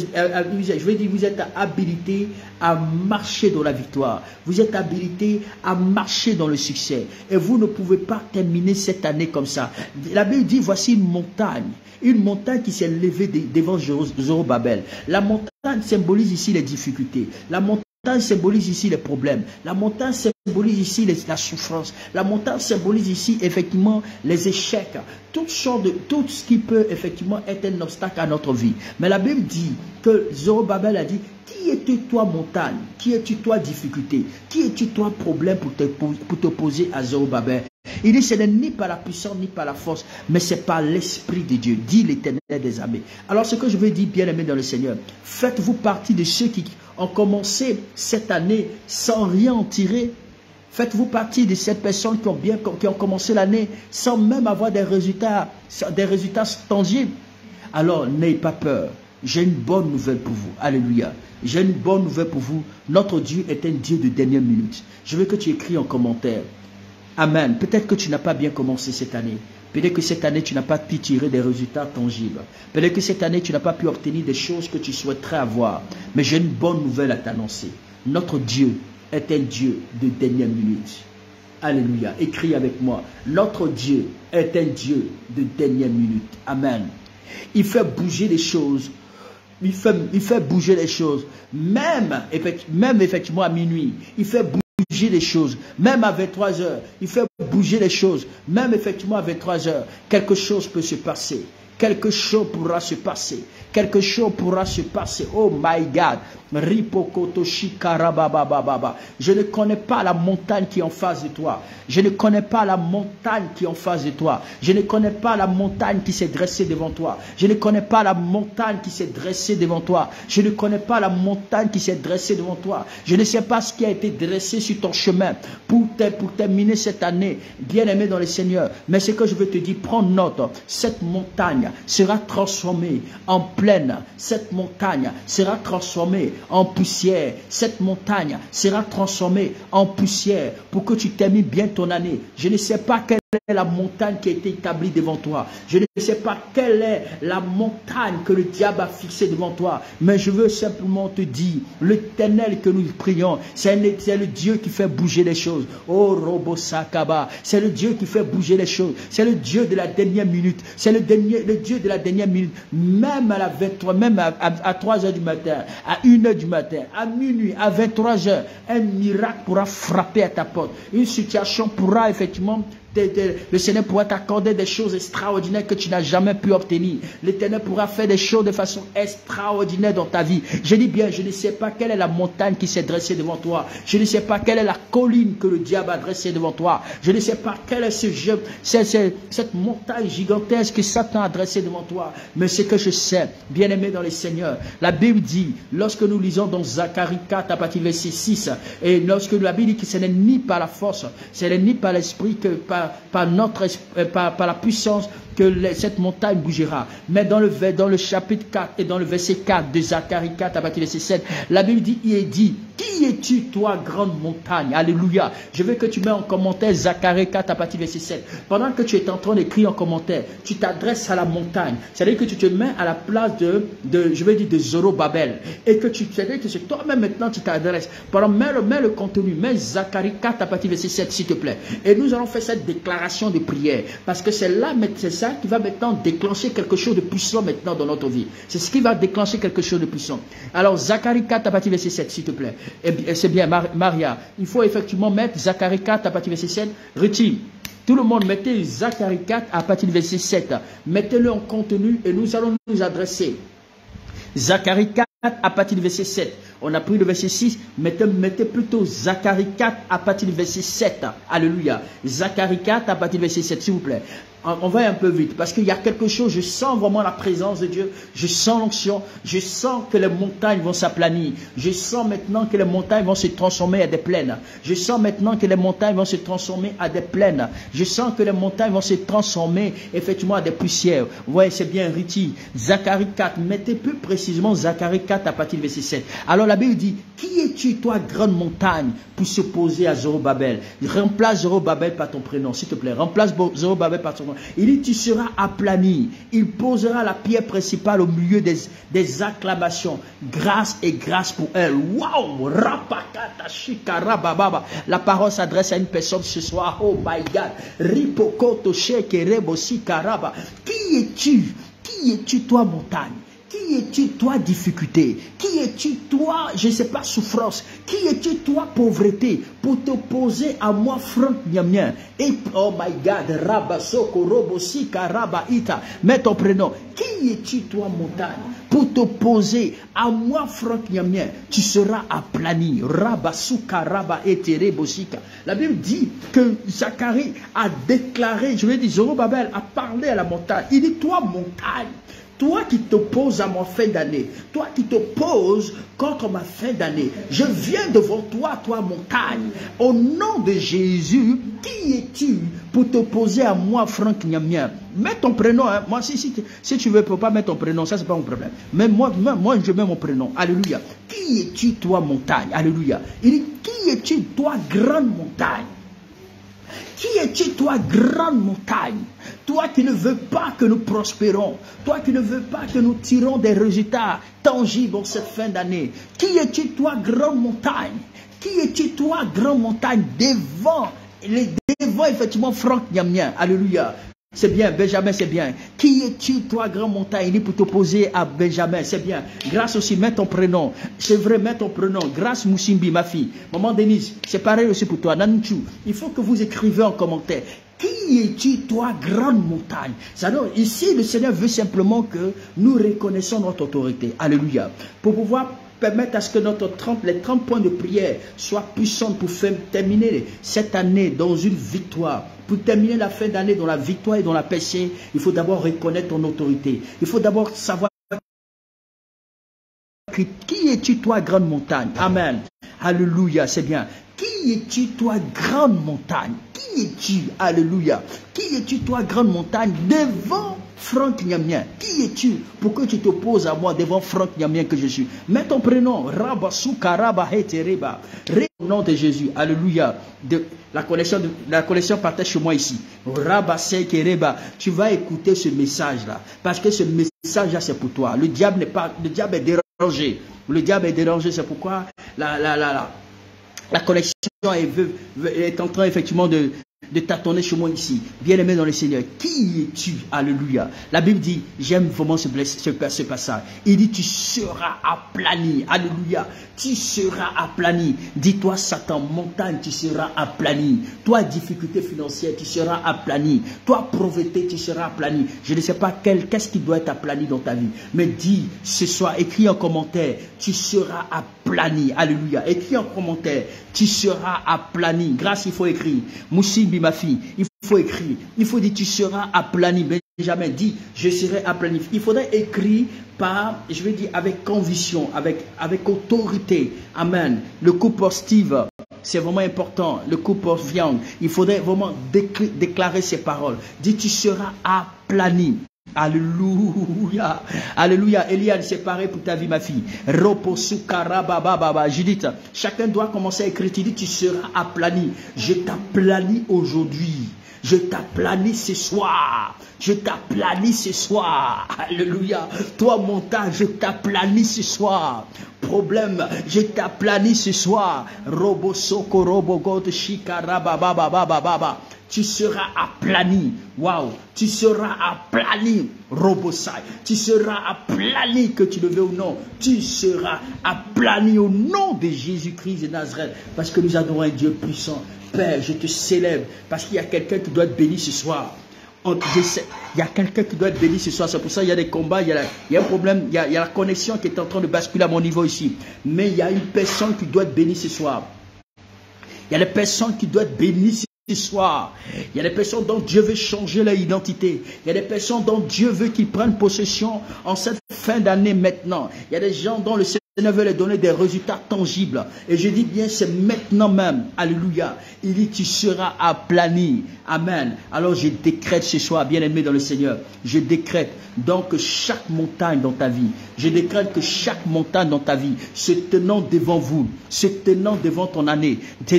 habilité à marcher dans la victoire. Vous êtes habilité à marcher dans le succès. Et vous ne pouvez pas terminer cette année comme ça. La Bible dit, voici une montagne qui s'est levée devant Zorobabel. La montagne symbolise ici les difficultés. La montagne symbolise ici les problèmes. La montagne symbolise ici la souffrance. La montagne symbolise ici effectivement les échecs. Tout ce qui peut effectivement être un obstacle à notre vie. Mais la Bible dit que Zorobabel a dit, qui es-tu toi montagne? Qui es-tu toi difficulté? Qui es-tu toi problème pour t'opposer à Zorobabel? Il dit, ce n'est ni par la puissance, ni par la force, mais c'est par l'Esprit de Dieu, dit l'Éternel des armées. Alors ce que je veux dire, bien aimé dans le Seigneur, faites-vous partie de ceux qui ont commencé cette année sans rien en tirer. Faites-vous partie de ces personnes qui ont commencé l'année sans même avoir des résultats tangibles. Alors n'ayez pas peur. J'ai une bonne nouvelle pour vous. Alléluia. J'ai une bonne nouvelle pour vous. Notre Dieu est un Dieu de dernière minute. Je veux que tu écris en commentaire. Amen. Peut-être que tu n'as pas bien commencé cette année. Peut-être que cette année, tu n'as pas pu tirer des résultats tangibles. Peut-être que cette année, tu n'as pas pu obtenir des choses que tu souhaiterais avoir. Mais j'ai une bonne nouvelle à t'annoncer. Notre Dieu est un Dieu de dernière minute. Alléluia. Écris avec moi. Notre Dieu est un Dieu de dernière minute. Amen. Il fait bouger les choses. Il fait bouger les choses. Même effectivement à minuit. Il fait bouger les choses. Même à 23 heures. Il fait bouger les choses. Même effectivement à 23 heures. Quelque chose peut se passer. Quelque chose pourra se passer. Quelque chose pourra se passer. Oh my God. Je ne connais pas la montagne qui est en face de toi. Je ne connais pas la montagne qui est en face de toi. Je ne connais pas la montagne qui s'est dressée devant toi. Je ne connais pas la montagne qui s'est dressée devant toi. Je ne connais pas la montagne qui s'est dressée devant toi. Je ne sais pas ce qui a été dressé sur ton chemin pour terminer cette année, bien-aimé dans le Seigneur. Mais ce que je veux te dire, prends note. Cette montagne sera transformée en plaine. Cette montagne sera transformée en poussière. Cette montagne sera transformée en poussière pour que tu termines bien ton année. Je ne sais pas quelle est la montagne qui a été établie devant toi. Je ne sais pas quelle est la montagne que le diable a fixée devant toi. Mais je veux simplement te dire, l'Éternel que nous prions, c'est le Dieu qui fait bouger les choses. Oh Robo Sakaba, c'est le Dieu qui fait bouger les choses. C'est le Dieu de la dernière minute. C'est le Dieu de la dernière minute. Même à la 23, même à 3 heures du matin, à 1 heure du matin, à minuit, à 23 heures, un miracle pourra frapper à ta porte. Une situation pourra effectivement le Seigneur pourra t'accorder des choses extraordinaires que tu n'as jamais pu obtenir. L'Éternel pourra faire des choses de façon extraordinaire dans ta vie. Je dis bien, je ne sais pas quelle est la montagne qui s'est dressée devant toi. Je ne sais pas quelle est la colline que le diable a dressée devant toi. Je ne sais pas quelle est cette montagne gigantesque que Satan a dressée devant toi. Mais ce que je sais, bien-aimé dans le Seigneur, la Bible dit, lorsque nous lisons dans Zacharie 4 à partir du verset 6, et lorsque la Bible dit que ce n'est ni par la force, ce n'est ni par l'esprit que par la puissance que cette montagne bougera. Mais dans le chapitre 4 et dans le verset 4 de Zacharie 4 à partir du verset 7, la Bible dit, il est dit, qui es-tu toi grande montagne? Alléluia. Je veux que tu mets en commentaire Zacharie 4 à partir du verset 7. Pendant que tu es en train d'écrire en commentaire, tu t'adresses à la montagne. C'est-à-dire que tu te mets à la place de Zorobabel. Et que c'est-à-dire que c'est toi-même maintenant tu t'adresses. Mets le contenu, mets Zacharie 4 à partir du verset 7 s'il te plaît. Et nous allons faire cette déclaration de prière. Parce que c'est ça qui va maintenant déclencher quelque chose de puissant maintenant dans notre vie. C'est ce qui va déclencher quelque chose de puissant. Alors Zacharie 4 à partir du verset 7 s'il te plaît. Et c'est bien Maria. Il faut effectivement mettre Zacharie 4 à partir du verset 7. Retire. Tout le monde, mettez Zacharie 4 à partir du verset 7. Mettez-le en contenu et nous allons nous adresser. Zacharie 4 à partir du verset 7. On a pris le verset 6. Mettez plutôt Zacharie 4 à partir du verset 7. Alléluia. Zacharie 4 à partir du verset 7, s'il vous plaît. On va un peu vite parce qu'il y a quelque chose, je sens vraiment la présence de Dieu, je sens l'onction, je sens que les montagnes vont s'aplanir, je sens maintenant que les montagnes vont se transformer à des plaines, je sens maintenant que les montagnes vont se transformer à des plaines, je sens que les montagnes vont se transformer effectivement à des poussières. Vous voyez, c'est bien Riti. Zacharie 4, mettez plus précisément Zacharie 4 à partir du verset 7. Alors la Bible dit, qui es-tu toi grande montagne pour s'opposer à Zorobabel? Remplace Zorobabel par ton prénom, s'il te plaît, remplace Zorobabel par ton prénom. Il dit, tu seras aplani. Il posera la pierre principale au milieu des acclamations. Grâce et grâce pour elle. Waouh! Rapakata shikarababa. La parole s'adresse à une personne ce soir. Oh my God. Ripokoto shekerebo sikaraba. Qui es-tu? Qui es-tu, toi, montagne? Qui es-tu, toi, difficulté? Qui es-tu, toi, je ne sais pas, souffrance? Qui es-tu, toi, pauvreté? Pour t'opposer à moi, Franck Niamien. Et, oh my God, Rabasoko, Robosika, Rabaïta. Mets ton prénom. Qui es-tu, toi, montagne? Pour t'opposer à moi, Franck Niamien, tu seras aplani. Rabasuka, Raba, Etere, Bosika. La Bible dit que Zacharie a déclaré, je vais dire, Zorobabel a parlé à la montagne. Il dit, toi, montagne. Toi qui t'opposes à ma fin d'année, toi qui t'opposes contre ma fin d'année, je viens devant toi, toi montagne. Au nom de Jésus, qui es-tu pour t'opposer à moi, Franck Niamien? Mets ton prénom. Hein. Moi, si tu veux, peux pas mettre ton prénom, ça c'est pas mon problème. Mais moi, je mets mon prénom. Alléluia. Qui es-tu, toi montagne? Alléluia. Il dit, qui es-tu, toi grande montagne? Qui es-tu, toi, grande montagne? Toi qui ne veux pas que nous prospérons. Toi qui ne veux pas que nous tirons des résultats tangibles en cette fin d'année. Qui es-tu, toi, grande montagne? Qui es-tu, toi, grande montagne? Devant effectivement, Franck Niamien. Alléluia. C'est bien, Benjamin, c'est bien. Qui es-tu, toi, grand montagne? Il est pour t'opposer à Benjamin, c'est bien. Grâce aussi, mets ton prénom. C'est vrai, mets ton prénom. Grâce Moussimbi, ma fille. Maman Denise, c'est pareil aussi pour toi. Nanouchou, il faut que vous écrivez en commentaire. Qui es-tu, toi, grande montagne? Alors, ici, le Seigneur veut simplement que nous reconnaissons notre autorité. Alléluia. Pour pouvoir permettre à ce que les 30 points de prière soient puissants pour terminer cette année dans une victoire. Pour terminer la fin d'année dans la victoire et dans la paix, il faut d'abord reconnaître ton autorité. Il faut d'abord savoir qui es-tu, toi, grande montagne? Amen. Alléluia, c'est bien. Qui es-tu, toi, grande montagne? Qui es-tu? Alléluia. Qui es-tu, toi, grande montagne, devant Franck Niamien? Qui es-tu pour que tu t'opposes à moi devant Franck Niamien que je suis? Mets ton prénom. Rabasuka Raba Hetereba. Au nom de Jésus. Alléluia. La connexion partage chez moi ici. Rabasekereba. Tu vas écouter ce message-là. Parce que ce message-là, c'est pour toi. Le diable est dérangé. Le diable est dérangé. C'est pourquoi la connexion est en train effectivement de tâtonner chez moi ici. Bien-aimé dans le Seigneur, qui es-tu? Alléluia. La Bible dit, j'aime vraiment ce passage. Il dit, tu seras aplani. Alléluia. Tu seras aplani. Dis-toi, Satan, montagne, tu seras aplani. Toi, difficulté financière, tu seras aplani. Toi, pauvreté, tu seras aplani. Je ne sais pas qu'est-ce qui doit être aplani dans ta vie. Mais dis ce soir, écris en commentaire, tu seras aplani. Alléluia. Écris en commentaire, tu seras aplani. Grâce, il faut écrire. Moussimbi, ma fille, il faut écrire. Il faut dire, tu seras aplani. Benjamin dit, je serai aplani. Il faudrait écrire par, je vais dire, avec conviction, avec autorité. Amen. Le couple Steve, c'est vraiment important. Le couple viande, il faudrait vraiment déclarer ces paroles. Dis, tu seras aplani. Alléluia. Alléluia. Eliane, c'est pareil pour ta vie, ma fille. Judith, chacun doit commencer à écrire. Tu dis, tu seras aplani. Je t'aplanis aujourd'hui. Je t'aplanis ce soir. Je t'aplanis ce soir. Alléluia. Toi, montagne, je t'aplanis ce soir. Problème, je t'aplanis ce soir. Robosoko, robogot, shikarabababababa. Tu seras aplani. Waouh. Tu seras aplani. Robosai. Tu seras aplani, que tu le veux ou non. Tu seras aplani au nom de Jésus-Christ de Nazareth. Parce que nous adorons un Dieu puissant. Père, je te célèbre. Parce qu'il y a quelqu'un qui doit être béni ce soir. Il y a quelqu'un qui doit être béni ce soir. C'est pour ça qu'il y a des combats, il y a un problème, il y a la connexion qui est en train de basculer à mon niveau ici. Mais il y a une personne qui doit être bénie ce soir. Il y a des personnes qui doivent être bénies ce soir. Il y a des personnes dont Dieu veut changer leur identité. Il y a des personnes dont Dieu veut qu'ils prennent possession en cette fin d'année maintenant. Il y a des gens dont le Seigneur veut leur donner des résultats tangibles. Et je dis bien, c'est maintenant même. Alléluia. Il dit, tu seras aplani. Amen. Alors je décrète ce soir, bien-aimé dans le Seigneur, je décrète donc que chaque montagne dans ta vie, je décrète que chaque montagne dans ta vie, se tenant devant vous, se tenant devant ton année, se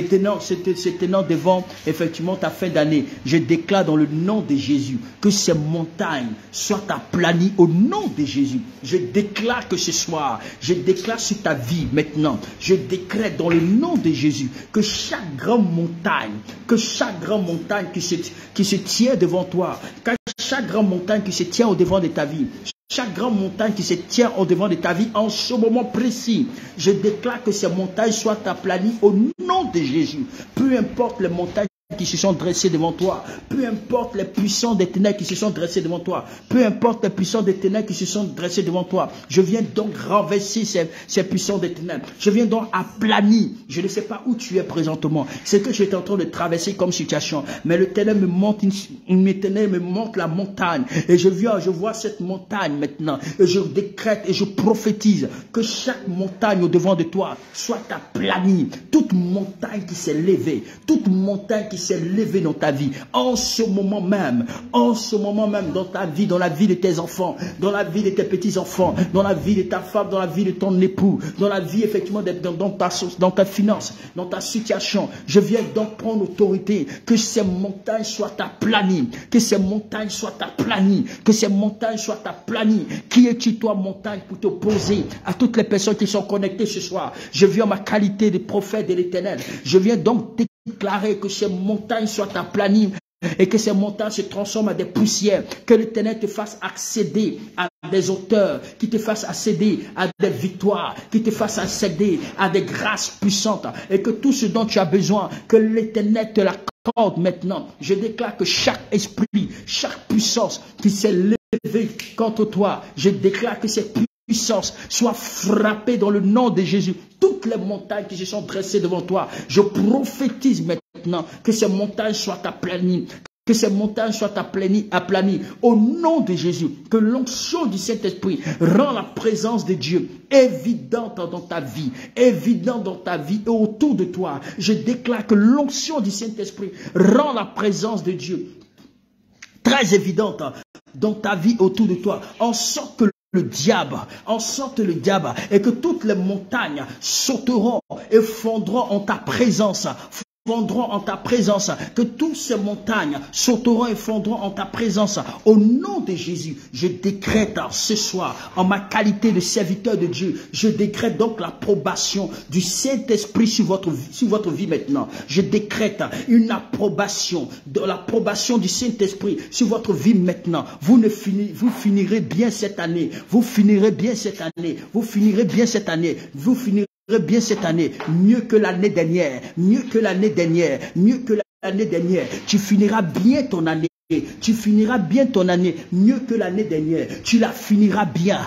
tenant devant effectivement ta fin d'année, je déclare dans le nom de Jésus que ces montagnes soient aplanies au nom de Jésus. Je déclare que ce soir, je déclare sur ta vie maintenant, je décrète dans le nom de Jésus que chaque grande montagne qui se tient devant toi, chaque grande montagne qui se tient au devant de ta vie, chaque grande montagne qui se tient au devant de ta vie en ce moment précis, je déclare que ces montagnes soient aplanies au nom de Jésus. Peu importe les montagnes qui se sont dressés devant toi, peu importe les puissants des ténèbres qui se sont dressés devant toi, peu importe les puissants des ténèbres qui se sont dressés devant toi, je viens donc renverser ces puissants des ténèbres, je viens donc aplanir. Je ne sais pas où tu es présentement, c'est que j'étais en train de traverser comme situation, mais le ténèbre me montre la montagne, et je vois cette montagne maintenant, et je décrète et je prophétise que chaque montagne au devant de toi soit aplanie. Toute montagne qui s'est levée, toute montagne qui s'est levée dans ta vie, en ce moment même dans ta vie, dans la vie de tes enfants, dans la vie de tes petits-enfants, dans la vie de ta femme, dans la vie de ton époux, dans la vie effectivement dans ta finance, dans ta situation, je viens donc prendre autorité, que ces montagnes soient aplanies, que ces montagnes soient aplanies, que ces montagnes soient aplanies. Qui es-tu toi montagne pour t'opposer à toutes les personnes qui sont connectées ce soir? Je viens en ma qualité de prophète de l'Éternel, je viens donc déclarer que ces montagnes soient aplanies et que ces montagnes se transforment en des poussières, que l'Éternel te fasse accéder à des hauteurs, qui te fasse accéder à des victoires, qui te fasse accéder à des grâces puissantes, et que tout ce dont tu as besoin, que l'Éternel te l'accorde j'accorde maintenant. Je déclare que chaque esprit, chaque puissance qui s'est levée contre toi, je déclare que cette puissance soit frappée dans le nom de Jésus. Toutes les montagnes qui se sont dressées devant toi, je prophétise maintenant que ces montagnes soient aplanies. Que ces montagnes soient aplanies au nom de Jésus. Que l'onction du Saint-Esprit rend la présence de Dieu évidente dans ta vie et autour de toi. Je déclare que l'onction du Saint-Esprit rend la présence de Dieu très évidente dans ta vie autour de toi. En sorte que le diable et que toutes les montagnes sauteront et fondront en ta présence. Que toutes ces montagnes sauteront et fondront en ta présence. Au nom de Jésus, je décrète ce soir, en ma qualité de serviteur de Dieu, je décrète donc l'approbation du Saint-Esprit sur votre vie maintenant. Je décrète une approbation, l'approbation du Saint-Esprit sur votre vie maintenant. Vous finirez bien cette année. Vous finirez bien cette année, mieux que l'année dernière, Tu finiras bien ton année. Mieux que l'année dernière. Tu la finiras bien,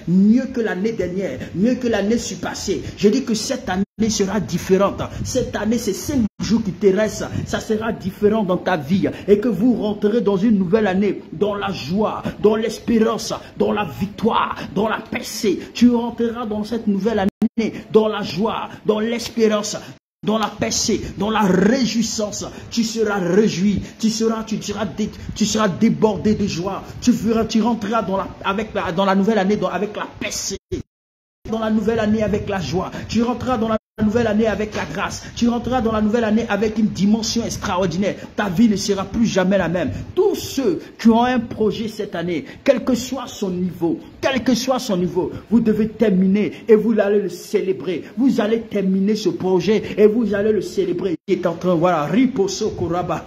mieux que l'année dernière, mieux que l'année surpassée. Je dis que cette année sera différente. Cette année, c'est 5 jours qui te restent, ça sera différent dans ta vie et que vous rentrerez dans une nouvelle année, dans la joie, dans l'espérance, dans la victoire, dans la paix. Tu rentreras dans cette nouvelle année, dans la joie, dans l'espérance, dans la paix, dans la réjouissance. Tu seras réjoui, tu seras débordé de joie. Tu rentreras dans la nouvelle année avec la paix. Dans la nouvelle année avec la joie. Tu rentreras dans la nouvelle année avec la grâce. Tu rentreras dans la nouvelle année avec une dimension extraordinaire. Ta vie ne sera plus jamais la même. Tous ceux qui ont un projet cette année, quel que soit son niveau, vous devez terminer et vous allez le célébrer. Vous allez terminer ce projet et vous allez le célébrer. Il est en train, voilà, riposo koraba.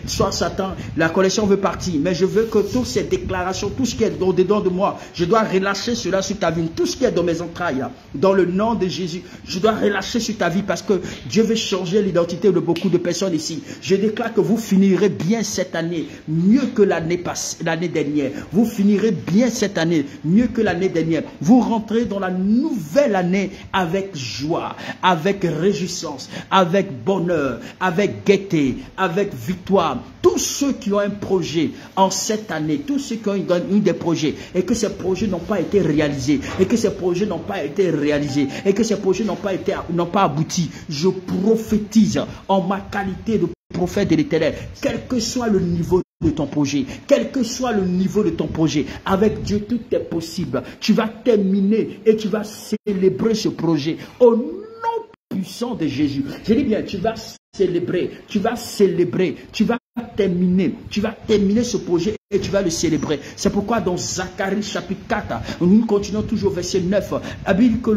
Soit Satan, la collection veut partir, mais je veux que toutes ces déclarations, tout ce qui est au-dedans de moi, je dois relâcher cela sur ta vie. Tout ce qui est dans mes entrailles, dans le nom de Jésus, je dois relâcher sur ta vie parce que Dieu veut changer l'identité de beaucoup de personnes ici. Je déclare que vous finirez bien cette année, mieux que l'année dernière. Vous finirez bien cette année, mieux que l'année dernière. Vous rentrez dans la nouvelle année avec joie, avec réjouissance, avec bonheur, avec gaieté, avec victoire. Tous ceux qui ont un projet en cette année, tous ceux qui ont eu des projets et que ces projets n'ont pas été réalisés, et que ces projets n'ont pas abouti, je prophétise en ma qualité de prophète de l'Éternel, quel que soit le niveau de ton projet, avec Dieu tout est possible. Tu vas terminer et tu vas célébrer ce projet au nom puissant de Jésus. Je dis bien, tu vas célébrer, tu vas terminer ce projet et tu vas le célébrer. C'est pourquoi dans Zacharie chapitre 4, nous continuons toujours au verset 9, la Bible dit que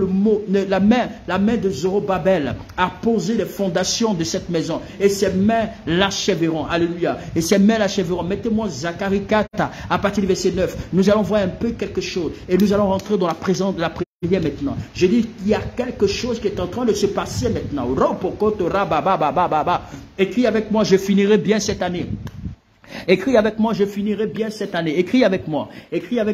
la main de Zorobabel a posé les fondations de cette maison et ses mains l'achèveront. Alléluia. Et ses mains l'achèveront. Mettez-moi Zacharie 4 à partir du verset 9. Nous allons voir un peu quelque chose et nous allons rentrer dans la présence de la prière maintenant. Je dis qu'il y a quelque chose qui est en train de se passer maintenant. Écris avec moi, je finirai bien cette année. Écris avec moi, je finirai bien cette année. Écris avec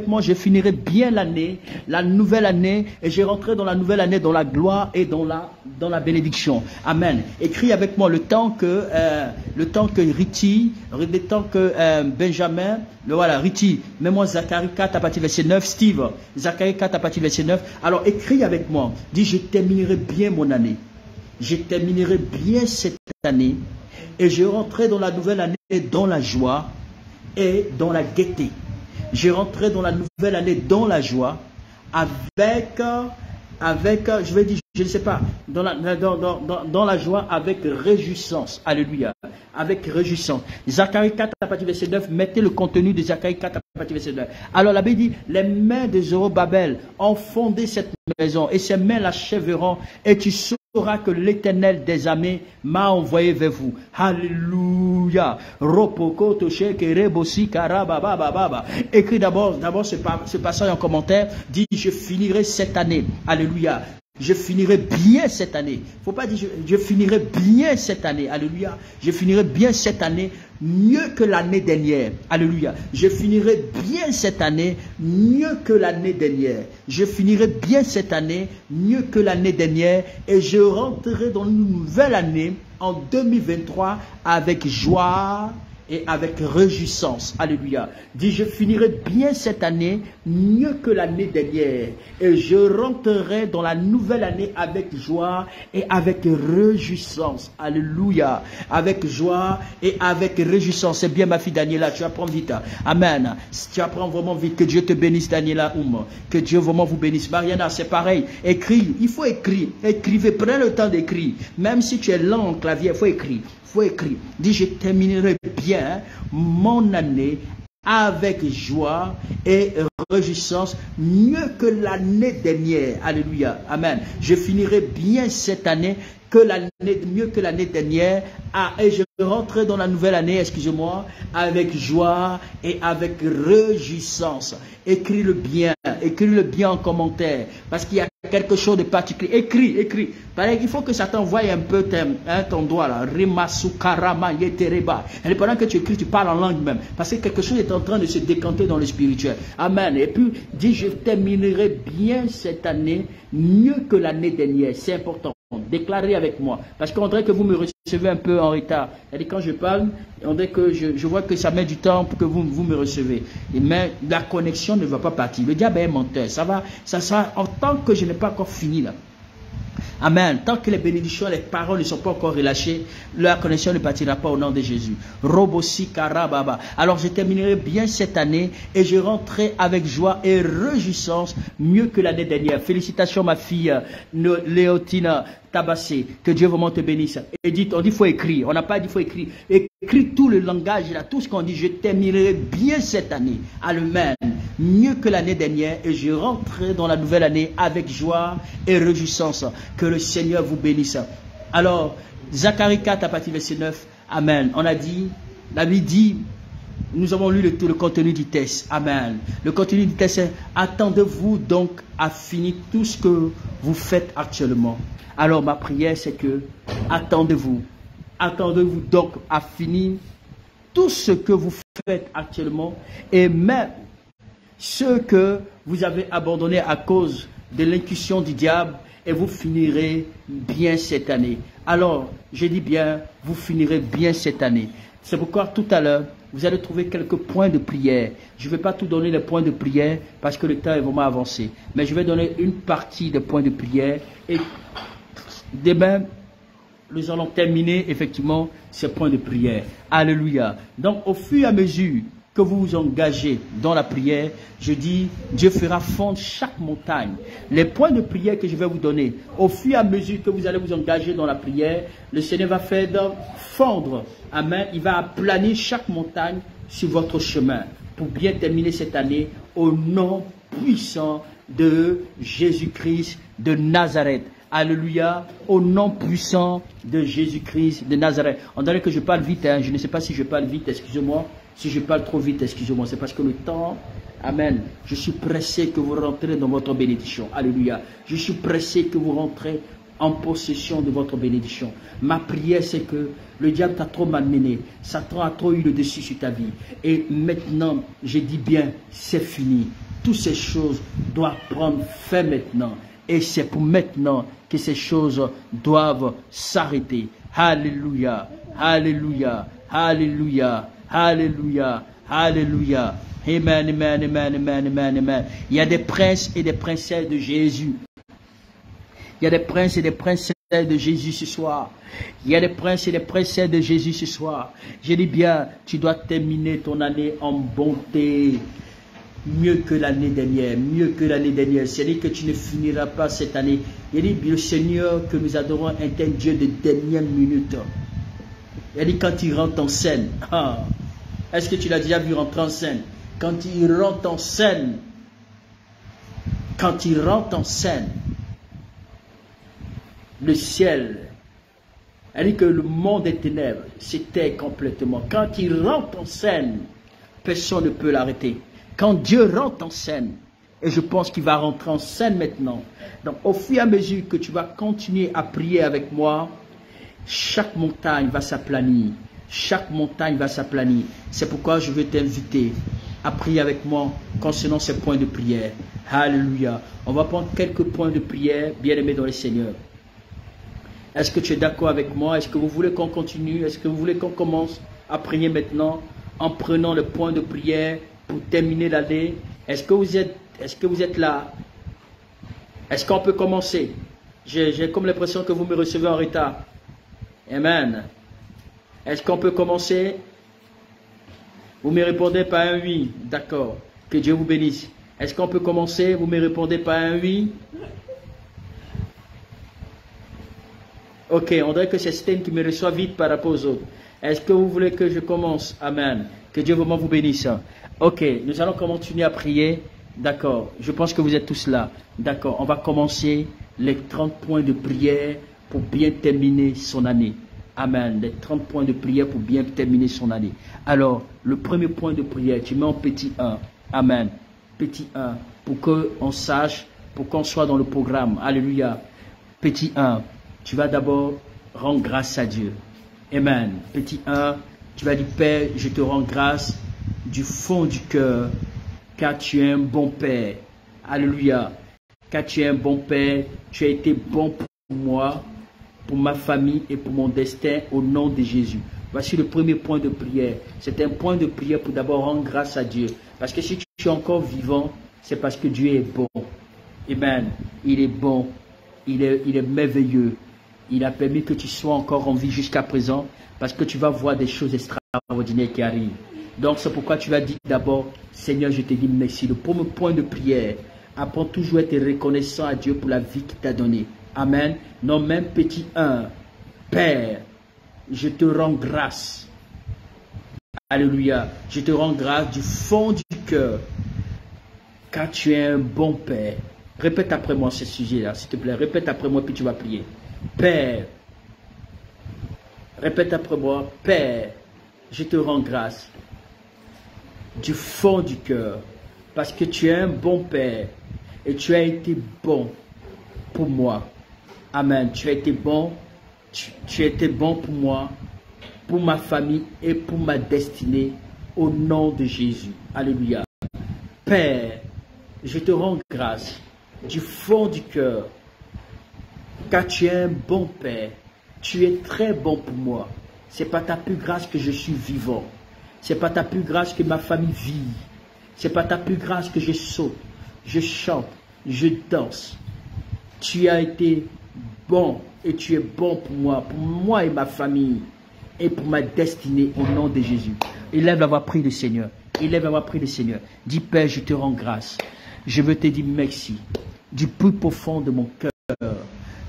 moi, je finirai bien l'année, la nouvelle année, et je rentrerai dans la nouvelle année, dans la gloire et dans la bénédiction. Amen. Écris avec moi le temps que Benjamin, voilà, Riti, mets-moi Zacharie 4 à partir du verset 9, Steve, Zacharie 4 à partir du verset 9. Alors écris avec moi, dis je terminerai bien mon année. Je terminerai bien cette année. Et je rentrerai dans la nouvelle année dans la joie et dans la gaieté. Je rentrerai dans la nouvelle année dans la joie avec je vais dire, je ne sais pas, dans la joie avec réjouissance. Alléluia. Avec réjouissance. Zacharie 4 à partir du verset 9, mettez le contenu de Zacharie 4 à partir du verset 9. Alors la Bible dit, les mains de Zorobabel ont fondé cette maison et ses mains l'achèveront et tu sauras que l'Éternel des armées m'a envoyé vers vous. Alléluia. Écris d'abord ce passage en commentaire, dit je finirai cette année. Alléluia. je finirai bien cette année. Il ne faut pas dire je finirai bien cette année. Alléluia. Je finirai bien cette année mieux que l'année dernière. Alléluia. Je finirai bien cette année mieux que l'année dernière. Je finirai bien cette année mieux que l'année dernière. Et je rentrerai dans une nouvelle année en 2023 avec joie et avec réjouissance. Alléluia. Dis, je finirai bien cette année mieux que l'année dernière. Et je rentrerai dans la nouvelle année avec joie et avec réjouissance. Alléluia. Avec joie et avec réjouissance. C'est bien ma fille Daniela, tu apprends vite. Amen. Tu apprends vraiment vite. Que Dieu te bénisse Daniela Que Dieu vraiment vous bénisse. Mariana, c'est pareil. Écris. Il faut écrire. Écrivez. Prenez le temps d'écrire. Même si tu es lent en clavier, il faut écrire. Écrit. Dis, je terminerai bien mon année avec joie et réjouissance mieux que l'année dernière. Alléluia. Amen. Je finirai bien cette année mieux que l'année dernière. Et je rentrerai dans la nouvelle année, excusez-moi, avec joie et avec réjouissance. Écris-le bien en commentaire, parce qu'il y a quelque chose de particulier. Écris. Pareil, il faut que ça t'envoie un peu ton doigt là. Rimasukarama yetereba. Et pendant que tu écris, tu parles en langue même, parce que quelque chose est en train de se décanter dans le spirituel. Amen. Et puis, dis, je terminerai bien cette année mieux que l'année dernière. C'est important. Déclarez avec moi. Parce qu'on dirait que vous me recevez un peu en retard. C'est-à-dire quand je parle, on dirait que je vois que ça met du temps pour que vous me recevez. Mais la connexion ne va pas partir. Le diable est menteur. Ça sera en tant que je n'ai pas encore fini là. Amen. Tant que les bénédictions, les paroles ne sont pas encore relâchées, la connexion ne partira pas au nom de Jésus. Robosi karababa. Alors je terminerai bien cette année et je rentrerai avec joie et réjouissance mieux que l'année dernière. Félicitations ma fille Léotina Tabassé. Que Dieu vraiment te bénisse. Et dites, on dit faut écrire. On n'a pas dit faut écrire. Écris tout le langage là, tout ce qu'on dit. Je terminerai bien cette année. Amen. Mieux que l'année dernière et je rentrerai dans la nouvelle année avec joie et réjouissance. Que le Seigneur vous bénisse. Alors, Zacharie 4 à partir du verset 9. Amen. On a dit, la Bible dit, nous avons lu le contenu du texte. Amen. Le contenu du texte est, attendez-vous donc à finir tout ce que vous faites actuellement. Alors, ma prière, c'est que, attendez-vous donc à finir tout ce que vous faites actuellement et même ce que vous avez abandonné à cause de l'incursion du diable et vous finirez bien cette année. Alors, je dis bien, vous finirez bien cette année. C'est pourquoi tout à l'heure, vous allez trouver quelques points de prière. Je ne vais pas tout donner les points de prière parce que le temps est vraiment avancé. Mais je vais donner une partie des points de prière et demain, nous allons terminer effectivement ces points de prière. Alléluia. Donc, au fur et à mesure que vous vous engagez dans la prière, je dis, Dieu fera fondre chaque montagne. Les points de prière que je vais vous donner, au fur et à mesure que vous allez vous engager dans la prière, le Seigneur va faire fondre, amen, il va aplanir chaque montagne sur votre chemin pour bien terminer cette année au nom puissant de Jésus-Christ de Nazareth. Alléluia, au nom puissant de Jésus-Christ de Nazareth. On dirait que je parle vite, hein. Je ne sais pas si je parle vite, excusez-moi. Si je parle trop vite, excusez-moi. C'est parce que le temps, amen, je suis pressé que vous rentrez dans votre bénédiction. Alléluia. Je suis pressé que vous rentrez en possession de votre bénédiction. Ma prière, c'est que le diable t'a trop malmené. Satan a trop eu le dessus sur ta vie. Et maintenant, je dis bien, c'est fini. Toutes ces choses doivent prendre fin maintenant. Et c'est pour maintenant que ces choses doivent s'arrêter. Alléluia, alléluia, alléluia, alléluia, alléluia. Amen, amen, amen, amen, amen, amen. Il y a des princes et des princesses de Jésus. Il y a des princes et des princesses de Jésus ce soir. Il y a des princes et des princesses de Jésus ce soir. Je dis bien, tu dois terminer ton année en bonté. Mieux que l'année dernière, mieux que l'année dernière. C'est-à-dire que tu ne finiras pas cette année. Il dit, le Seigneur que nous adorons est un Dieu de dernière minute. Il dit, quand il rentre en scène, est-ce que tu l'as déjà vu rentrer en scène? Quand il rentre en scène, le ciel, elle dit que le monde des ténèbres s'éteint complètement. Quand il rentre en scène, personne ne peut l'arrêter. Quand Dieu rentre en scène, Et je pense qu'il va rentrer en scène maintenant. Donc, au fur et à mesure que tu vas continuer à prier avec moi, chaque montagne va s'aplanir. Chaque montagne va s'aplanir. C'est pourquoi je veux t'inviter à prier avec moi concernant ces points de prière. Alléluia. On va prendre quelques points de prière, bien-aimés dans le Seigneur. Est-ce que tu es d'accord avec moi? Est-ce que vous voulez qu'on continue? Est-ce que vous voulez qu'on commence à prier maintenant en prenant le point de prière pour terminer l'année? Est-ce que vous êtes là? Est-ce qu'on peut commencer? J'ai comme l'impression que vous me recevez en retard. Amen. Est-ce qu'on peut commencer? Vous me répondez par un oui. D'accord. Que Dieu vous bénisse. Est-ce qu'on peut commencer? Vous me répondez par un oui. Ok, on dirait que c'est Stan qui me reçoit vite par rapport aux autres. Est-ce que vous voulez que je commence? Amen. Que Dieu vraiment vous bénisse. Ok, nous allons continuer à prier. D'accord. Je pense que vous êtes tous là. D'accord. On va commencer les 30 points de prière pour bien terminer son année. Amen. Les 30 points de prière pour bien terminer son année. Alors, le premier point de prière, tu mets en petit 1. Amen. Petit 1. Pour qu'on sache, pour qu'on soit dans le programme. Alléluia. Petit 1. Tu vas d'abord rendre grâce à Dieu. Amen. Petit 1. Tu vas dire, Père, je te rends grâce du fond du cœur, car tu es un bon Père. Alléluia. Car tu es un bon Père, tu as été bon pour moi, pour ma famille et pour mon destin au nom de Jésus. Voici le premier point de prière. C'est un point de prière pour d'abord rendre grâce à Dieu. Parce que si tu es encore vivant, c'est parce que Dieu est bon. Amen. Il est bon. Il est merveilleux. Il a permis que tu sois encore en vie jusqu'à présent parce que tu vas voir des choses extraordinaires qui arrivent. Donc c'est pourquoi tu vas dire d'abord, Seigneur, je te dis merci. Le premier point de prière, apprends toujours à être reconnaissant à Dieu pour la vie qu'il t'a donnée. Amen. Non, même petit 1. Père, je te rends grâce. Alléluia. Je te rends grâce du fond du cœur, car tu es un bon Père. Répète après moi ce sujet-là, s'il te plaît. Répète après moi, puis tu vas prier. Père, répète après moi. Père, je te rends grâce du fond du cœur, parce que tu es un bon Père et tu as été bon pour moi. Amen. Tu as été bon. Tu as été bon pour moi, pour ma famille et pour ma destinée au nom de Jésus. Alléluia. Père, je te rends grâce du fond du cœur, car tu es un bon Père. Tu es très bon pour moi. C'est par ta plus grâce que je suis vivant. C'est par ta plus grâce que ma famille vit. C'est par ta plus grâce que je saute, je chante, je danse. Tu as été bon et tu es bon pour moi et ma famille et pour ma destinée au nom de Jésus. Élève la voix, prie le Seigneur. Élève la voix, prie le Seigneur. Dis, Père, je te rends grâce. Je veux te dire merci du plus profond de mon cœur,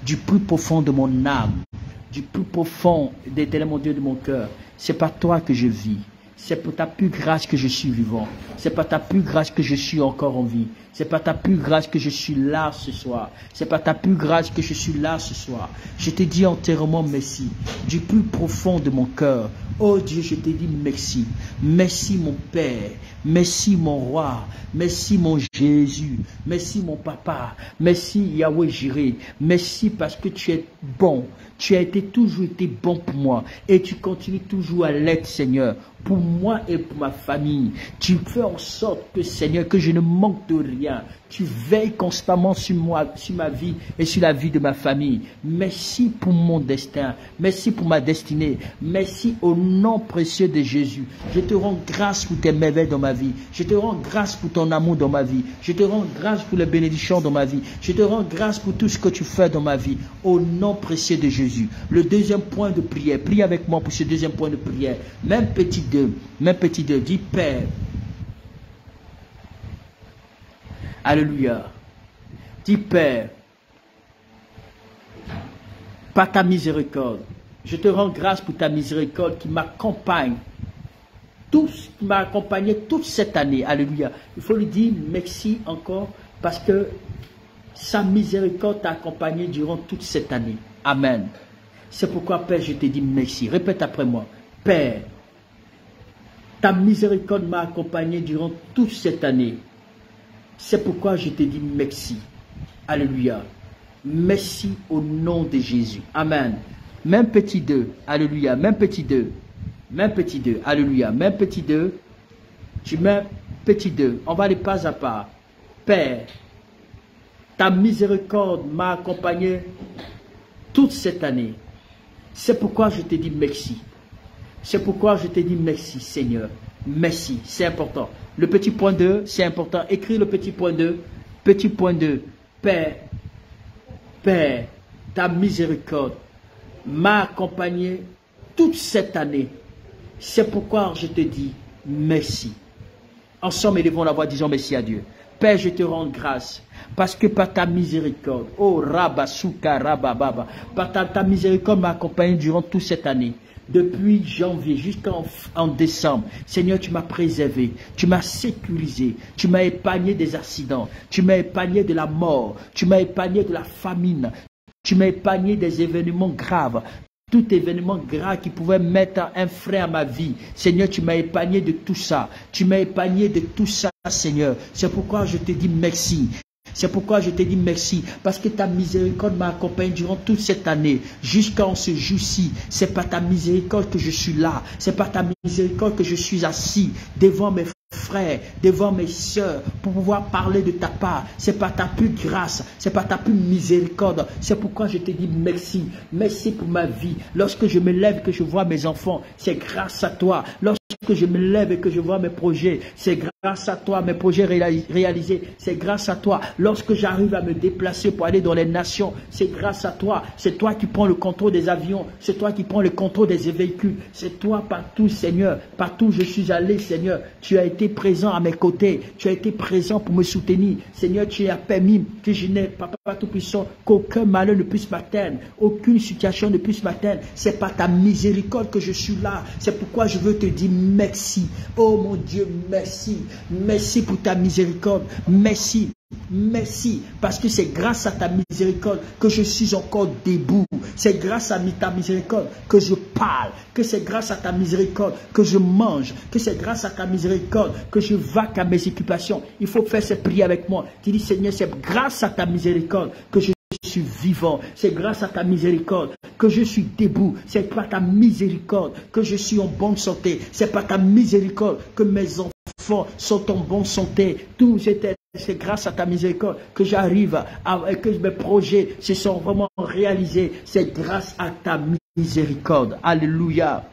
du plus profond de mon âme, du plus profond d'éternel mon Dieu de mon cœur. C'est par toi que je vis. C'est pour ta plus grâce que je suis vivant. C'est par ta plus grâce que je suis encore en vie. C'est par ta plus grâce que je suis là ce soir. C'est par ta plus grâce que je suis là ce soir. Je te dis entièrement merci. Du plus profond de mon cœur. Oh Dieu, je te dis merci. Merci mon Père. Merci mon Roi. Merci mon Jésus. Merci mon Papa. Merci Yahweh Jireh. Merci parce que tu es bon. Tu as toujours été bon pour moi. Et tu continues toujours à l'être, Seigneur. Pour moi et pour ma famille. Tu fais en sorte que, Seigneur, que je ne manque de rien. Tu veilles constamment sur moi, sur ma vie et sur la vie de ma famille. Merci pour mon destin. Merci pour ma destinée. Merci au nom précieux de Jésus. Je te rends grâce pour tes merveilles dans ma vie. Je te rends grâce pour ton amour dans ma vie. Je te rends grâce pour les bénédictions dans ma vie. Je te rends grâce pour tout ce que tu fais dans ma vie. Au nom précieux de Jésus. Le deuxième point de prière. Prie avec moi pour ce deuxième point de prière. Même petit 2. Même petit 2. Dis Père. Alléluia. Dis Père, par ta miséricorde, je te rends grâce pour ta miséricorde qui m'accompagne, qui m'a accompagné toute cette année. Alléluia. Il faut lui dire merci encore parce que sa miséricorde t'a accompagné durant toute cette année. Amen. C'est pourquoi, Père, je te dis merci. Répète après moi. Père, ta miséricorde m'a accompagné durant toute cette année. C'est pourquoi je te dis merci. Alléluia. Merci au nom de Jésus. Amen. Même petit 2. Alléluia. Même petit 2. Même petit 2. Alléluia. Même petit 2. Tu mets petit 2. On va aller pas à pas. Père, ta miséricorde m'a accompagné toute cette année. C'est pourquoi je te dis merci. C'est pourquoi je te dis merci, Seigneur. Merci, c'est important. Le petit point 2, c'est important. Écris le petit point 2. Petit point 2. Père, Père, ta miséricorde m'a accompagné toute cette année. C'est pourquoi je te dis merci. Ensemble, élevons la voix, disons merci à Dieu. Père, je te rends grâce parce que par ta miséricorde, oh Rabba Souka Rabba Baba, par ta miséricorde m'a accompagné durant toute cette année. Depuis janvier jusqu'en décembre, Seigneur, tu m'as préservé, tu m'as sécurisé, tu m'as épargné des accidents, tu m'as épargné de la mort, tu m'as épargné de la famine, tu m'as épargné des événements graves. Tout événement grave qui pouvait mettre un frein à ma vie. Seigneur, tu m'as épargné de tout ça. Tu m'as épargné de tout ça, Seigneur. C'est pourquoi je te dis merci. C'est pourquoi je te dis merci, parce que ta miséricorde m'a accompagné durant toute cette année, jusqu'à ce jour-ci. C'est par ta miséricorde que je suis là. C'est par ta miséricorde que je suis assis devant mes frères, devant mes soeurs, pour pouvoir parler de ta part. C'est par ta pure grâce, c'est par ta pure miséricorde. C'est pourquoi je te dis merci. Merci pour ma vie. Lorsque je me lève et que je vois mes enfants, c'est grâce à toi. Lorsque je me lève et que je vois mes projets, c'est grâce à toi. Mes projets réalisés, c'est grâce à toi. Lorsque j'arrive à me déplacer pour aller dans les nations, c'est grâce à toi. C'est toi qui prends le contrôle des avions. C'est toi qui prends le contrôle des véhicules. C'est toi partout, Seigneur. Partout où je suis allé, Seigneur, tu as été présent à mes côtés. Tu as été présent pour me soutenir. Seigneur, tu as permis que je n'ai, Papa Tout-Puissant, qu'aucun malheur ne puisse m'atteindre. Aucune situation ne puisse m'atteindre. C'est par ta miséricorde que je suis là. C'est pourquoi je veux te dire merci. Oh mon Dieu, merci. Merci pour ta miséricorde. Merci. Merci, parce que c'est grâce à ta miséricorde que je suis encore debout. C'est grâce à ta miséricorde que je parle. Que c'est grâce à ta miséricorde que je mange. Que c'est grâce à ta miséricorde que je vaque à mes occupations. Il faut faire cette prière avec moi. Tu dis, Seigneur, c'est grâce à ta miséricorde que je suis vivant. C'est grâce à ta miséricorde que je suis debout. C'est par ta miséricorde que je suis en bonne santé. C'est par ta miséricorde que mes enfants sont en bonne santé. C'est grâce à ta miséricorde que j'arrive que mes projets se sont vraiment réalisés. C'est grâce à ta miséricorde. Alléluia.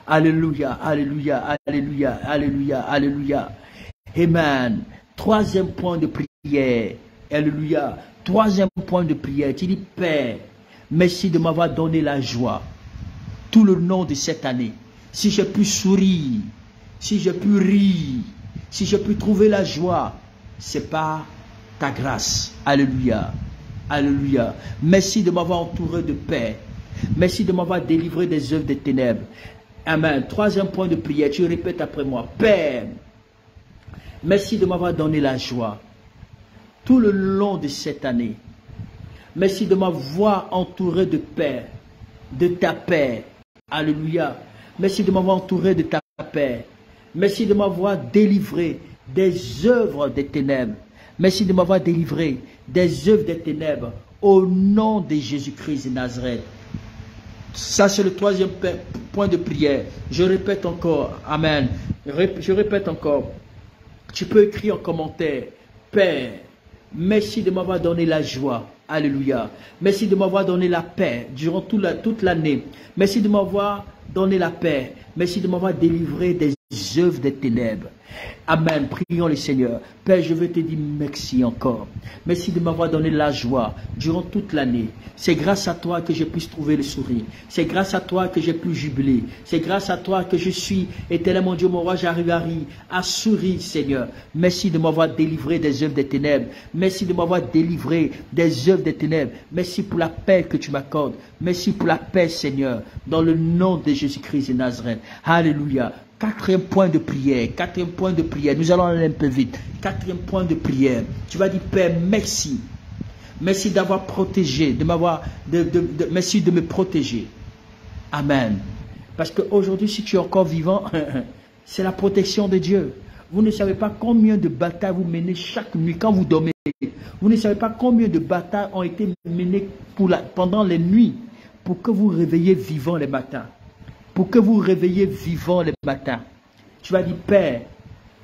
Alléluia. Alléluia. Alléluia. Alléluia. Alléluia. Amen. Troisième point de prière. Alléluia. Troisième point de prière. Tu dis, Père, merci de m'avoir donné la joie tout le long de cette année. Si j'ai pu sourire, si j'ai pu rire, si j'ai pu trouver la joie, c'est par ta grâce. Alléluia. Alléluia. Merci de m'avoir entouré de paix. Merci de m'avoir délivré des œuvres des ténèbres. Amen. Troisième point de prière. Tu répètes après moi. Père, merci de m'avoir donné la joie tout le long de cette année. Merci de m'avoir entouré de paix, de ta paix. Alléluia. Merci de m'avoir entouré de ta paix. Merci de m'avoir délivré des œuvres des ténèbres. Merci de m'avoir délivré des œuvres des ténèbres au nom de Jésus-Christ de Nazareth. Ça, c'est le troisième point de prière. Je répète encore. Amen. Je répète encore. Tu peux écrire en commentaire. Père, merci de m'avoir donné la joie. Alléluia. Merci de m'avoir donné la paix durant toute l'année. Merci de m'avoir donné la paix. Merci de m'avoir délivré des œuvres des ténèbres. Amen. Prions le Seigneur. Père, je veux te dire merci encore. Merci de m'avoir donné la joie durant toute l'année. C'est grâce à toi que j'ai pu trouver le sourire. C'est grâce à toi que j'ai pu jubiler. C'est grâce à toi que je suis, éternel mon Dieu, mon roi, j'arrive à sourire, Seigneur. Merci de m'avoir délivré des œuvres des ténèbres. Merci de m'avoir délivré des œuvres des ténèbres. Merci pour la paix que tu m'accordes. Merci pour la paix, Seigneur, dans le nom de Jésus-Christ de Nazareth. Alléluia. Quatrième point de prière. Quatrième point de prière. Nous allons aller un peu vite. Quatrième point de prière. Tu vas dire, Père, merci. Merci d'avoir protégé, merci de me protéger. Amen. Parce qu'aujourd'hui, si tu es encore vivant, c'est la protection de Dieu. Vous ne savez pas combien de batailles vous menez chaque nuit quand vous dormez. Vous ne savez pas combien de batailles ont été menées pendant les nuits pour que vous réveillez vivant les matins. Pour que vous réveillez vivant les matins. Tu vas dire, Père,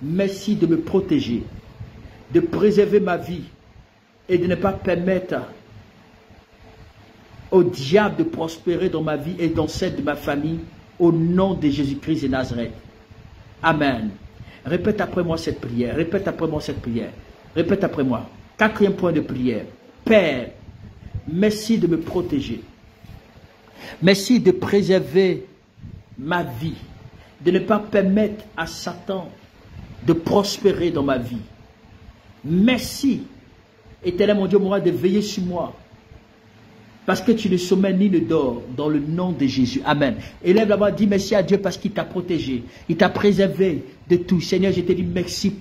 merci de me protéger, de préserver ma vie et de ne pas permettre au diable de prospérer dans ma vie et dans celle de ma famille, au nom de Jésus-Christ de Nazareth. Amen. Répète après moi cette prière. Répète après moi cette prière. Répète après moi. 4e point de prière. Père, merci de me protéger. Merci de préserver ma vie. De ne pas permettre à Satan de prospérer dans ma vie. Merci, Éternel mon Dieu, moi, de veiller sur moi. Parce que tu ne sommeilles ni ne dors, dans le nom de Jésus. Amen. Élève là-bas, dis merci à Dieu parce qu'il t'a protégé. Il t'a préservé de tout. Seigneur, je te dis merci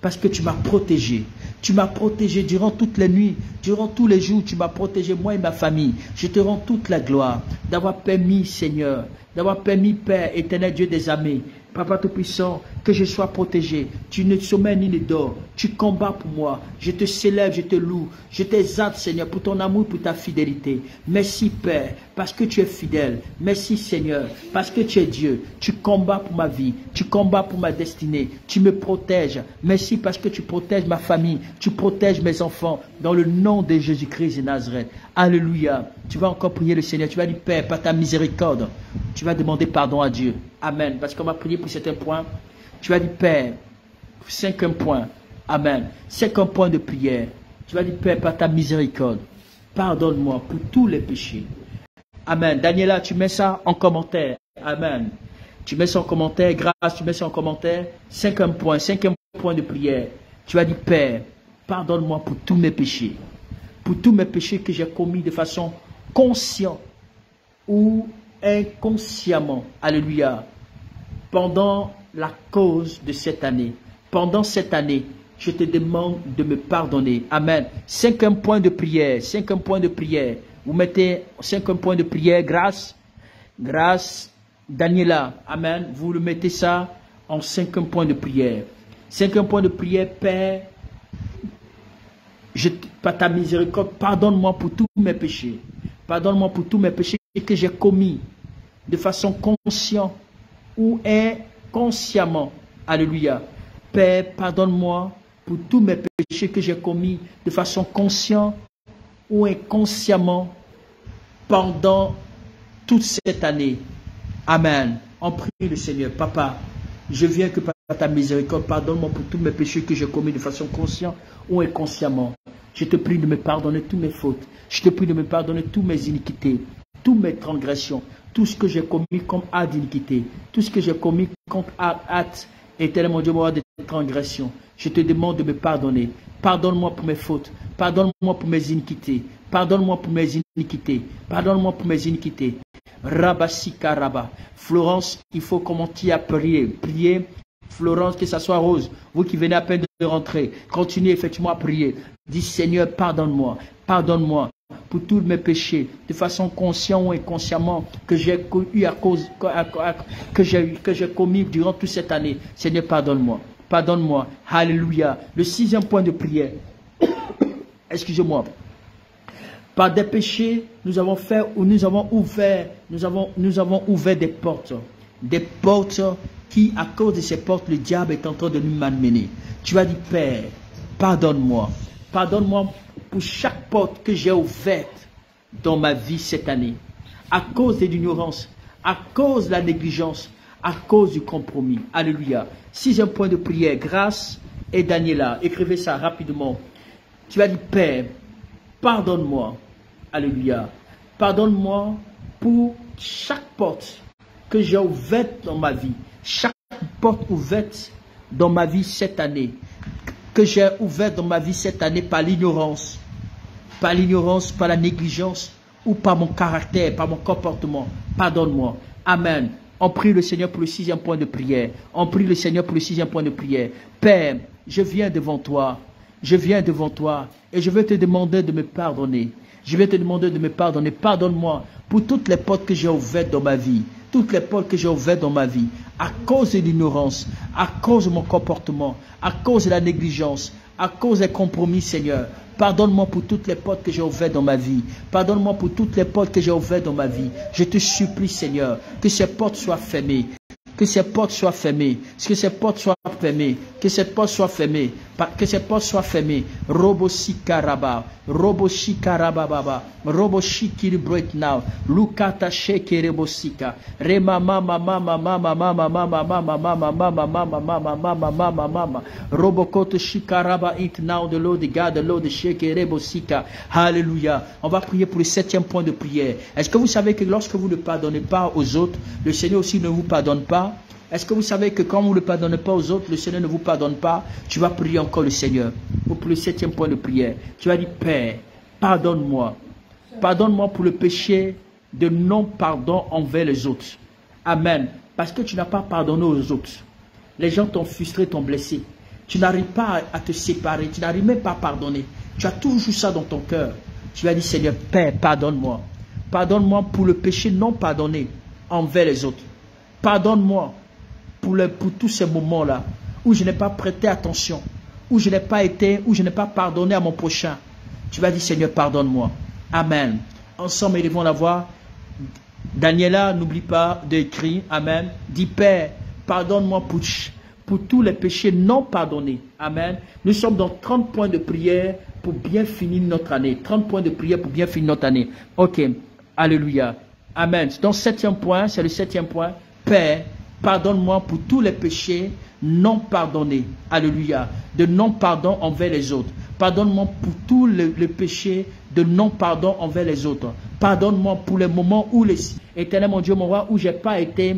parce que tu m'as protégé. Tu m'as protégé durant toutes les nuits, durant tous les jours. Tu m'as protégé, moi et ma famille. Je te rends toute la gloire d'avoir permis, Seigneur, d'avoir permis, Père, éternel Dieu des armées, Papa Tout-Puissant, que je sois protégé. Tu ne sommeilles ni ne dors. Tu combats pour moi. Je te célèbre, je te loue. Je t'exalte, Seigneur, pour ton amour, pour ta fidélité. Merci, Père, parce que tu es fidèle. Merci, Seigneur, parce que tu es Dieu. Tu combats pour ma vie. Tu combats pour ma destinée. Tu me protèges. Merci parce que tu protèges ma famille. Tu protèges mes enfants. Dans le nom de Jésus-Christ de Nazareth. Alléluia. Tu vas encore prier le Seigneur. Tu vas dire, Père, par ta miséricorde, tu vas demander pardon à Dieu. Amen. Parce qu'on va prier pour certains points. Tu vas dire, Père, 5e point. Amen. 5e point de prière. Tu vas dire, Père, par ta miséricorde, pardonne-moi pour tous les péchés. Amen. Daniela, tu mets ça en commentaire. Amen. Tu mets ça en commentaire. Grâce, tu mets ça en commentaire. 5e point. 5e point de prière. Tu vas dire, Père, pardonne-moi pour tous mes péchés. Pour tous mes péchés que j'ai commis de façon consciente ou inconsciemment. Alléluia. Pendant la cause de cette année. Pendant cette année, je te demande de me pardonner. Amen. 5e point de prière. 5e point de prière. Vous mettez 5e point de prière. Grâce. Grâce. Daniela. Amen. Vous le mettez ça en 5e point de prière. 5e point de prière. Père, par ta miséricorde, pardonne-moi pour tous mes péchés. Pardonne-moi pour tous mes péchés que j'ai commis de façon consciente ou inconsciemment. Alléluia. Père, pardonne-moi pour tous mes péchés que j'ai commis de façon consciente ou inconsciemment pendant toute cette année. Amen. On prie le Seigneur. Papa, je viens que par ta miséricorde, pardonne-moi pour tous mes péchés que j'ai commis de façon consciente ou inconsciemment. Je te prie de me pardonner toutes mes fautes. Je te prie de me pardonner toutes mes iniquités, toutes mes transgressions, tout ce que j'ai commis comme acte d'iniquité, tout ce que j'ai commis comme acte, éternel mon Dieu, de transgression. Je te demande de me pardonner. Pardonne-moi pour mes fautes. Pardonne-moi pour mes iniquités. Pardonne-moi pour mes iniquités. Pardonne-moi pour mes iniquités. Rabasika Rabba. Florence, il faut commencer à prier. Prier. Florence, que ça soit Rose, vous qui venez à peine de rentrer, continuez effectivement à prier. Dis Seigneur, pardonne-moi, pardonne-moi pour tous mes péchés, de façon consciente ou inconsciemment, que j'ai eu que j'ai commis durant toute cette année. Seigneur, pardonne-moi, pardonne-moi. Alléluia. Le 6e point de prière. Excusez-moi. Par des péchés, nous avons fait ou nous avons ouvert des portes. Des portes qui, à cause de ces portes, le diable est en train de nous malmener. Tu vas dire, Père, pardonne-moi. Pardonne-moi pour chaque porte que j'ai ouverte dans ma vie cette année. À cause de l'ignorance, à cause de la négligence, à cause du compromis. Alléluia. 6e point de prière, grâce et Daniela. Écrivez ça rapidement. Tu vas dire, Père, pardonne-moi. Alléluia. Pardonne-moi pour chaque porte que j'ai ouverte dans ma vie. Chaque porte ouverte dans ma vie cette année, que j'ai ouverte dans ma vie cette année par l'ignorance, par la négligence ou par mon caractère, par mon comportement. Pardonne-moi. Amen. On prie le Seigneur pour le 6e point de prière. On prie le Seigneur pour le 6e point de prière. Père, je viens devant toi. Je viens devant toi et je veux te demander de me pardonner. Je vais te demander de me pardonner. Pardonne-moi pour toutes les portes que j'ai ouvertes dans ma vie. Toutes les portes que j'ai ouvertes dans ma vie. à cause de l'ignorance, à cause de mon comportement, à cause de la négligence, à cause des compromis, Seigneur. Pardonne-moi pour toutes les portes que j'ai ouvertes dans ma vie. Pardonne-moi pour toutes les portes que j'ai ouvertes dans ma vie. Je te supplie, Seigneur, que ces portes soient fermées. Que ces portes soient fermées. Que ces portes soient fermées. Que ces portes soient fermées. Que ces portes soient fermées. Robo Shikaraba. Robo Shikarababa. Robo Shikiri break now. Lukata Sheke Rebosika. Rema mama mama mama mama mama mama mama mama mama mama mama mama. Robokoto Shikaraba it now the Lord God, the Lord Sheke Rebosika. Alléluia. On va prier pour le 7e point de prière. Est-ce que vous savez que lorsque vous ne pardonnez pas aux autres, le Seigneur aussi ne vous pardonne pas? Est-ce que vous savez que quand vous ne pardonnez pas aux autres, le Seigneur ne vous pardonne pas? Tu vas prier encore le Seigneur. Pour le 7e point de prière, tu vas dire, Père, pardonne-moi. Pardonne-moi pour le péché de non-pardon envers les autres. Amen. Parce que tu n'as pas pardonné aux autres. Les gens t'ont frustré, t'ont blessé. Tu n'arrives pas à te séparer. Tu n'arrives même pas à pardonner. Tu as toujours ça dans ton cœur. Tu vas dire, Seigneur, Père, pardonne-moi. Pardonne-moi pour le péché non pardonné envers les autres. Pardonne-moi pour tous ces moments-là où je n'ai pas prêté attention, où je n'ai pas pardonné à mon prochain. Tu vas dire, Seigneur, pardonne-moi. Amen. Ensemble, élevons la voix. Daniela, n'oublie pas d'écrire. Amen. Dis, Père, pardonne-moi pour tous les péchés non pardonnés. Amen. Nous sommes dans 30 points de prière pour bien finir notre année. 30 points de prière pour bien finir notre année. Ok. Alléluia. Amen. Donc, 7e point, c'est le 7e point. Père, pardonne-moi pour tous les péchés non pardonnés. Alléluia. De non-pardon envers les autres. Pardonne-moi pour tous les péchés de non-pardon envers les autres. Pardonne-moi pour les moments où, Éternel mon Dieu, mon roi, où j'ai pas été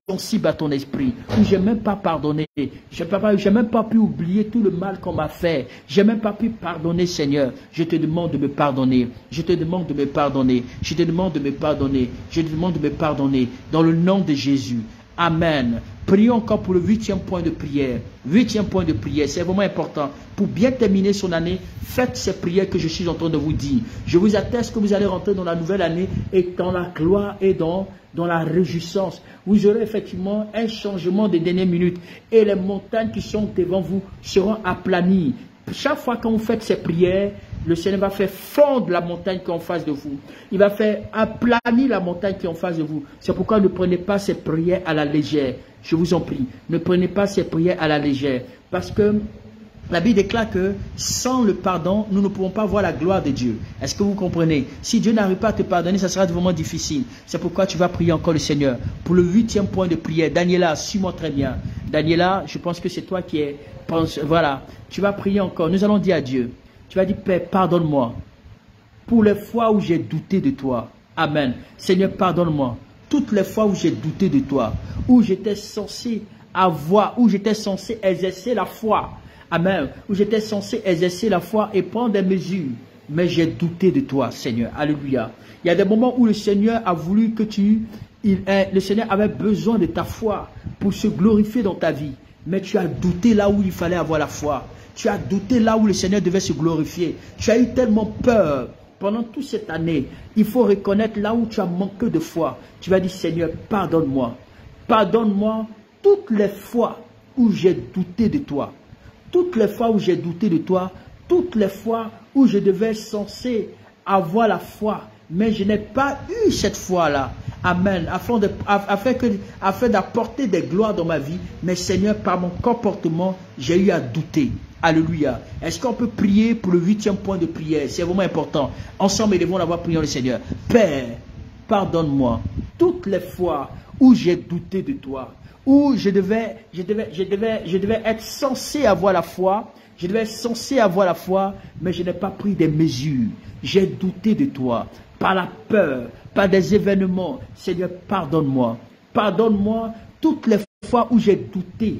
sensible à ton esprit, où j'ai même pas pardonné. J'ai même pas pu oublier tout le mal qu'on m'a fait. J'ai même pas pu pardonner, Seigneur. Je te demande de me pardonner. Je te demande de me pardonner. Je te demande de me pardonner. Je te demande de me pardonner. Dans le nom de Jésus. Amen. Prions encore pour le 8e point de prière. 8e point de prière, c'est vraiment important. Pour bien terminer son année, faites ces prières que je suis en train de vous dire. Je vous atteste que vous allez rentrer dans la nouvelle année et dans la gloire et dans la réjouissance. Vous aurez effectivement un changement des dernières minutes et les montagnes qui sont devant vous seront aplanies. Chaque fois que vous faites ces prières, le Seigneur va faire fondre la montagne qui est en face de vous. Il va faire aplanir la montagne qui est en face de vous. C'est pourquoi ne prenez pas ces prières à la légère. Je vous en prie, ne prenez pas ces prières à la légère. Parce que la Bible déclare que sans le pardon, nous ne pouvons pas voir la gloire de Dieu. Est-ce que vous comprenez? Si Dieu n'arrive pas à te pardonner, ça sera vraiment difficile. C'est pourquoi tu vas prier encore le Seigneur. Pour le 8e point de prière, Daniela, suis-moi très bien. Daniela, je pense que c'est toi qui es... Voilà, tu vas prier encore. Nous allons dire à Dieu. Tu vas dire, Père, pardonne-moi pour les fois où j'ai douté de toi. Amen. Seigneur, pardonne-moi. Toutes les fois où j'ai douté de toi, où j'étais censé exercer la foi. Amen. Où j'étais censé exercer la foi et prendre des mesures. Mais j'ai douté de toi, Seigneur. Alléluia. Il y a des moments où le Seigneur a voulu que le Seigneur avait besoin de ta foi pour se glorifier dans ta vie. Mais tu as douté là où il fallait avoir la foi. Tu as douté là où le Seigneur devait se glorifier. Tu as eu tellement peur pendant toute cette année. Il faut reconnaître là où tu as manqué de foi. Tu vas dire, Seigneur, pardonne-moi. Pardonne-moi toutes les fois où j'ai douté de toi. Toutes les fois où j'ai douté de toi. Toutes les fois où je devais censé avoir la foi. Mais je n'ai pas eu cette foi-là. Amen. Afin d'apporter des gloires dans ma vie. Mais Seigneur, par mon comportement, j'ai eu à douter. Alléluia. Est-ce qu'on peut prier pour le 8e point de prière? C'est vraiment important. Ensemble, élevons la voix, prions le Seigneur. Père, pardonne-moi toutes les fois où j'ai douté de toi, où je devais être censé avoir la foi, mais je n'ai pas pris des mesures. J'ai douté de toi, par la peur, par des événements. Seigneur, pardonne-moi. Pardonne-moi toutes les fois où j'ai douté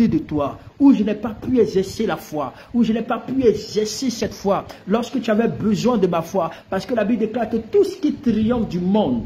de toi, où je n'ai pas pu exercer la foi, où je n'ai pas pu exercer cette foi, lorsque tu avais besoin de ma foi, parce que la Bible déclare que tout ce qui triomphe du monde,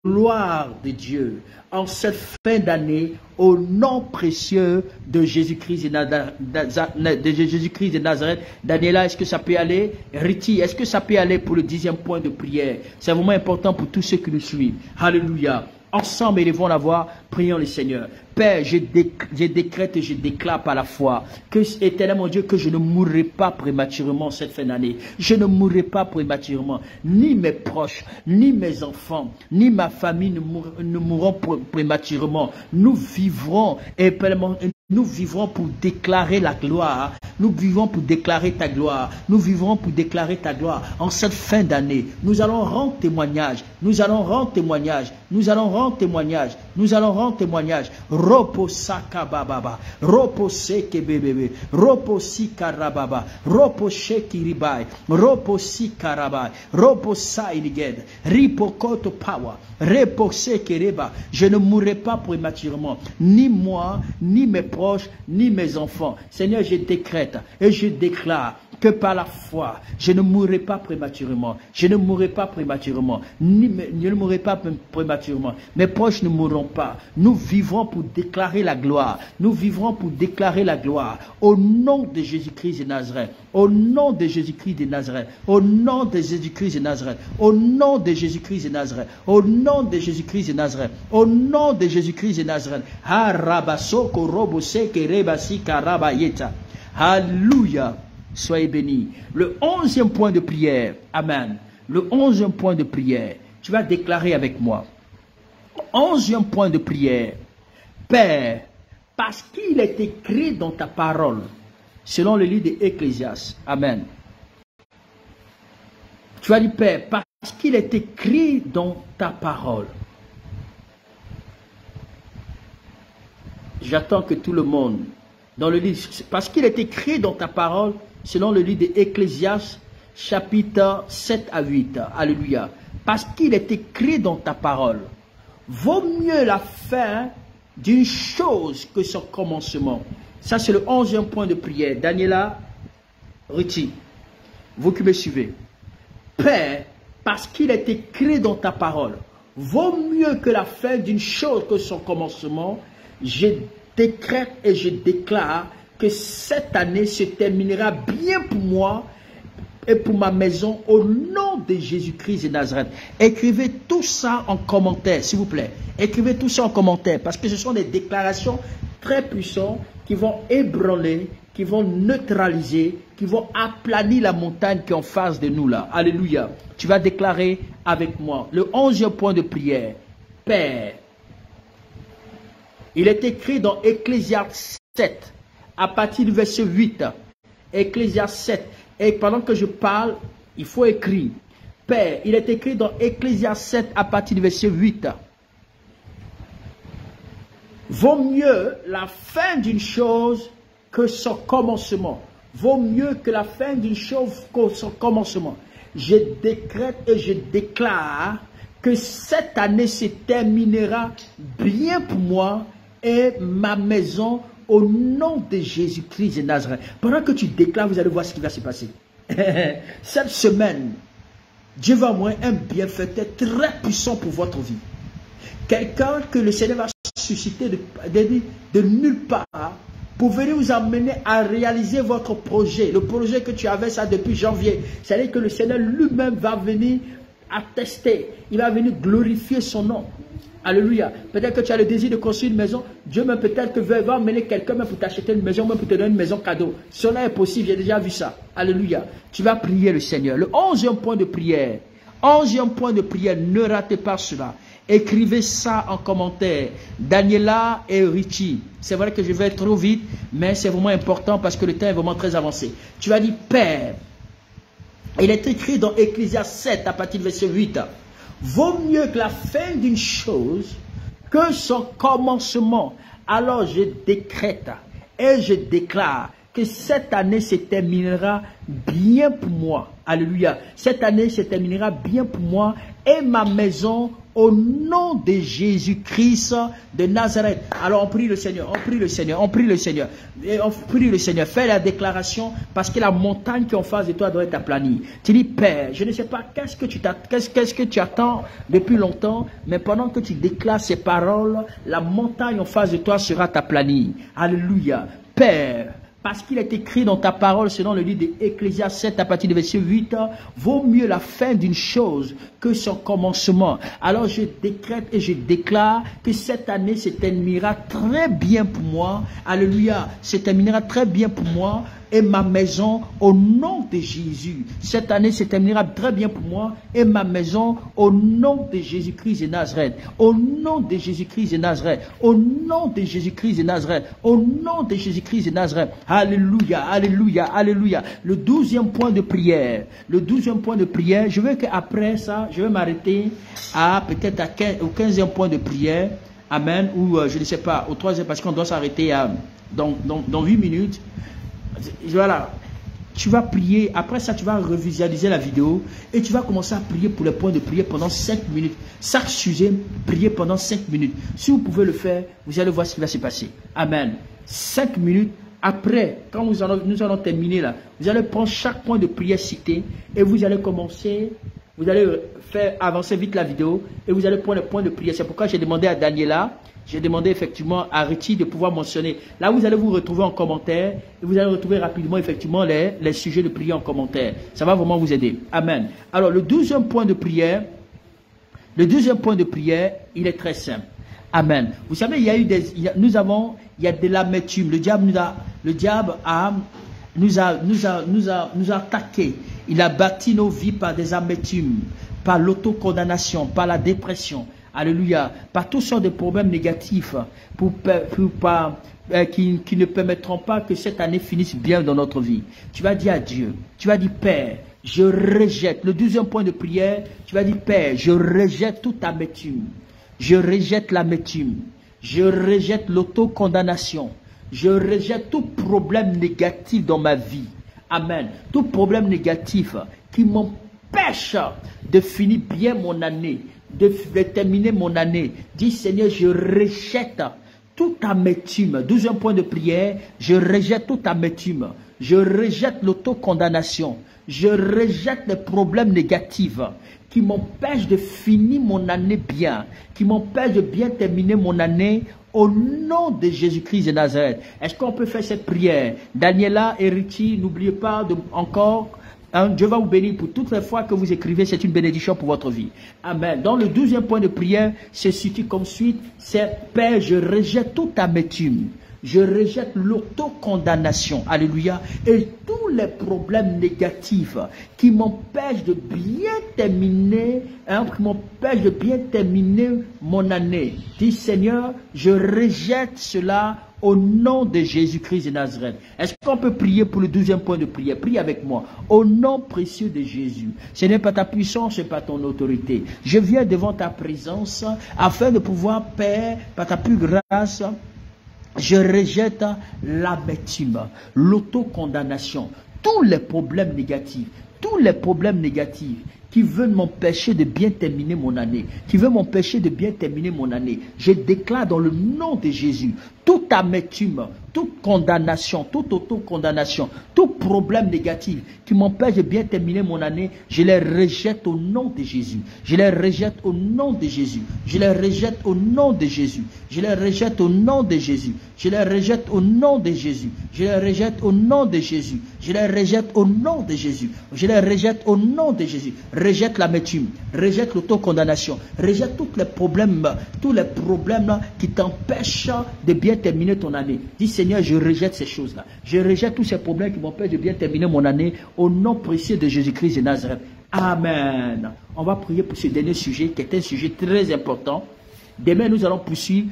gloire de Dieu en cette fin d'année au nom précieux de Jésus-Christ de Nazareth. Daniela, est-ce que ça peut aller? Riti, est-ce que ça peut aller pour le 10e point de prière? C'est vraiment important pour tous ceux qui nous suivent. Alléluia. Ensemble, élevons la voix, prions le Seigneur. Père, je décrète et je déclare par la foi que, éternel mon Dieu, que je ne mourrai pas prématurément cette fin d'année. Je ne mourrai pas prématurément. Ni mes proches, ni mes enfants, ni ma famille ne mourront prématurément. Nous vivrons, nous vivrons pour déclarer la gloire. Nous vivons pour déclarer ta gloire. Nous vivrons pour déclarer ta gloire. En cette fin d'année, nous allons rendre témoignage. Nous allons rendre témoignage. Nous allons rendre témoignage. Nous allons rendre témoignage. Ropo sakababa. Ropo sekebebebe. Ropo sikarababa. Ropo shekiribai. Ropo sikarabai. Ropo sailiged. Ripokoto power. Repo sekereba. Je ne mourrai pas prématurément. Ni moi, ni mes proches, ni mes enfants. Seigneur, je décrète et je déclare que par la foi, je ne mourrai pas prématurément. Je ne mourrai pas prématurément. Je ne mourrai pas prématurément. Mes proches ne mourront pas. Nous vivrons pour déclarer la gloire. Nous vivrons pour déclarer la gloire. Au nom de Jésus-Christ de Nazareth. Au nom de Jésus-Christ de Nazareth. Au nom de Jésus-Christ de Nazareth. Au nom de Jésus-Christ de Nazareth. Au nom de Jésus-Christ de Nazareth. Au nom de Jésus-Christ de Nazareth. Harabasoko roboseke rebasi karabayeta. Alléluia. Soyez bénis. Le 11e point de prière. Amen. Le 11e point de prière. Tu vas déclarer avec moi. 11e point de prière. Père, parce qu'il est écrit dans ta parole, selon le livre d'Ecclésiaste. Amen. Tu vas dire, Père, parce qu'il est écrit dans ta parole. J'attends que tout le monde, dans le livre, parce qu'il est écrit dans ta parole, selon le livre d'Ecclésiaste, chapitre 7 à 8. Alléluia. Parce qu'il est écrit dans ta parole. Vaut mieux la fin d'une chose que son commencement. Ça, c'est le 11e point de prière. Daniela, Ruti, vous qui me suivez. Père, parce qu'il est écrit dans ta parole. Vaut mieux que la fin d'une chose que son commencement. Je décrète et je déclare que cette année se terminera bien pour moi et pour ma maison au nom de Jésus-Christ de Nazareth. Écrivez tout ça en commentaire, s'il vous plaît. Écrivez tout ça en commentaire parce que ce sont des déclarations très puissantes qui vont ébranler, qui vont neutraliser, qui vont aplanir la montagne qui est en face de nous là. Alléluia. Tu vas déclarer avec moi le 11e point de prière. Père, il est écrit dans Ecclésiaste 7, à partir du verset 8. Ecclésiaste 7. Et pendant que je parle, il faut écrire. Père, il est écrit dans Ecclésiaste 7, à partir du verset 8. Vaut mieux la fin d'une chose que son commencement. Vaut mieux que la fin d'une chose que son commencement. Je décrète et je déclare que cette année se terminera bien pour moi et ma maison au nom de Jésus-Christ de Nazareth. Pendant que tu déclares, vous allez voir ce qui va se passer. Cette semaine, Dieu va envoyer un bienfaiteur très puissant pour votre vie. Quelqu'un que le Seigneur va susciter de nulle part pour venir vous amener à réaliser votre projet. Le projet que tu avais ça depuis janvier. C'est-à-dire que le Seigneur lui-même va venir attester. Il va venir glorifier son nom. Alléluia. Peut-être que tu as le désir de construire une maison. Dieu même peut-être que va emmener quelqu'un même pour t'acheter une maison, même pour te donner une maison cadeau. Cela est possible, j'ai déjà vu ça. Alléluia. Tu vas prier le Seigneur. Le 11e point de prière. 11e point de prière. Ne ratez pas cela. Écrivez ça en commentaire. Daniela et Richie. C'est vrai que je vais trop vite, mais c'est vraiment important parce que le temps est vraiment très avancé. Tu vas dire, Père, il est écrit dans Ecclésiaste 7 à partir du verset 8. Vaut mieux que la fin d'une chose que son commencement. Alors je décrète et je déclare que cette année se terminera bien pour moi. Alléluia. Cette année se terminera bien pour moi et ma maison au nom de Jésus-Christ de Nazareth. Alors on prie le Seigneur, on prie le Seigneur, on prie le Seigneur. Et on prie le Seigneur. Fais la déclaration parce que la montagne qui est en face de toi doit être aplanie. Tu dis, Père, je ne sais pas qu'est-ce que tu attends depuis longtemps, mais pendant que tu déclares ces paroles, la montagne en face de toi sera aplanie. Alléluia. Père, parce qu'il est écrit dans ta parole, selon le livre d'Ecclésiaste 7, à partir du verset 8, vaut mieux la fin d'une chose que son commencement. Alors je décrète et je déclare que cette année se terminera très bien pour moi. Alléluia. Se terminera très bien pour moi et ma maison au nom de Jésus. Cette année se terminera très bien pour moi et ma maison au nom de Jésus-Christ de Nazareth. Au nom de Jésus-Christ de Nazareth. Au nom de Jésus-Christ de Nazareth. Au nom de Jésus-Christ de Nazareth. Alléluia, alléluia, alléluia. Le 12e point de prière. Le 12e point de prière. Je veux qu'après ça, je vais m'arrêter à peut-être au 15e point de prière. Amen. Ou je ne sais pas, au 3e parce qu'on doit s'arrêter dans 8 minutes. Voilà, tu vas prier, après ça tu vas revisualiser la vidéo et tu vas commencer à prier pour les points de prière pendant 5 minutes. Chaque sujet, prier pendant 5 minutes. Si vous pouvez le faire, vous allez voir ce qui va se passer. Amen. 5 minutes, après, quand nous allons terminer là, vous allez prendre chaque point de prière cité et vous allez commencer, vous allez faire avancer vite la vidéo et vous allez prendre les points de prière. C'est pourquoi j'ai demandé à Daniela, j'ai demandé effectivement à Richie de pouvoir mentionner. Là, vous allez vous retrouver en commentaire et vous allez retrouver rapidement effectivement les sujets de prière en commentaire. Ça va vraiment vous aider. Amen. Alors, le 12e point de prière, il est très simple. Amen. Vous savez, il y a eu il y a de l'amertume. Le diable nous a attaqué. Il a bâti nos vies par des amertumes, par l'autocondamnation, par la dépression. Alléluia. Par toutes sortes de problèmes négatifs qui ne permettront pas que cette année finisse bien dans notre vie. Tu vas dire à Dieu, tu vas dire, Père, je rejette. Le 12e point de prière, tu vas dire, Père, je rejette toute amertume. Je rejette l'amertume. Je rejette l'autocondamnation. Je rejette tout problème négatif dans ma vie. Amen. Tout problème négatif qui m'empêche de finir bien mon année, de terminer mon année. Dis Seigneur, je rejette toute amertume. 12e point de prière, je rejette toute amertume. Je rejette l'autocondamnation. Je rejette les problèmes négatifs qui m'empêchent de finir mon année bien, qui m'empêchent de bien terminer mon année au nom de Jésus-Christ de Nazareth. Est-ce qu'on peut faire cette prière? Daniela et Richie, n'oubliez pas encore. Dieu va vous bénir pour toutes les fois que vous écrivez, c'est une bénédiction pour votre vie. Amen. Dans le 12e point de prière, c'est situé comme suite, c'est Père, je rejette toute amertume. Je rejette l'autocondamnation. Alléluia. Et tous les problèmes négatifs qui m'empêchent de bien terminer, mon année. Dis Seigneur, je rejette cela au nom de Jésus-Christ de Nazareth. Est-ce qu'on peut prier pour le 12e point de prière? Prie avec moi. Au nom précieux de Jésus. Ce n'est pas ta puissance, ce n'est pas ton autorité. Je viens devant ta présence afin de pouvoir, Père, par ta plus grâce, je rejette l'amertume, l'autocondamnation, tous les problèmes négatifs qui veulent m'empêcher de bien terminer mon année, Je déclare dans le nom de Jésus, toute amertume, toute condamnation, toute autocondamnation, tout problème négatif qui m'empêche de bien terminer mon année, je les rejette au nom de Jésus. Je les rejette au nom de Jésus. Je les rejette au nom de Jésus. Je les rejette au nom de Jésus. Je les rejette au nom de Jésus. Je les rejette au nom de Jésus. Je les rejette au nom de Jésus. Je les rejette au nom de Jésus. Rejette l'amertume, rejette l'autocondamnation, rejette tous les problèmes qui t'empêchent de bien terminer ton année. Dis Seigneur, je rejette ces choses-là. Je rejette tous ces problèmes qui m'empêchent de bien terminer mon année au nom précieux de Jésus-Christ de Nazareth. Amen. On va prier pour ce dernier sujet qui est un sujet très important. Demain, nous allons poursuivre.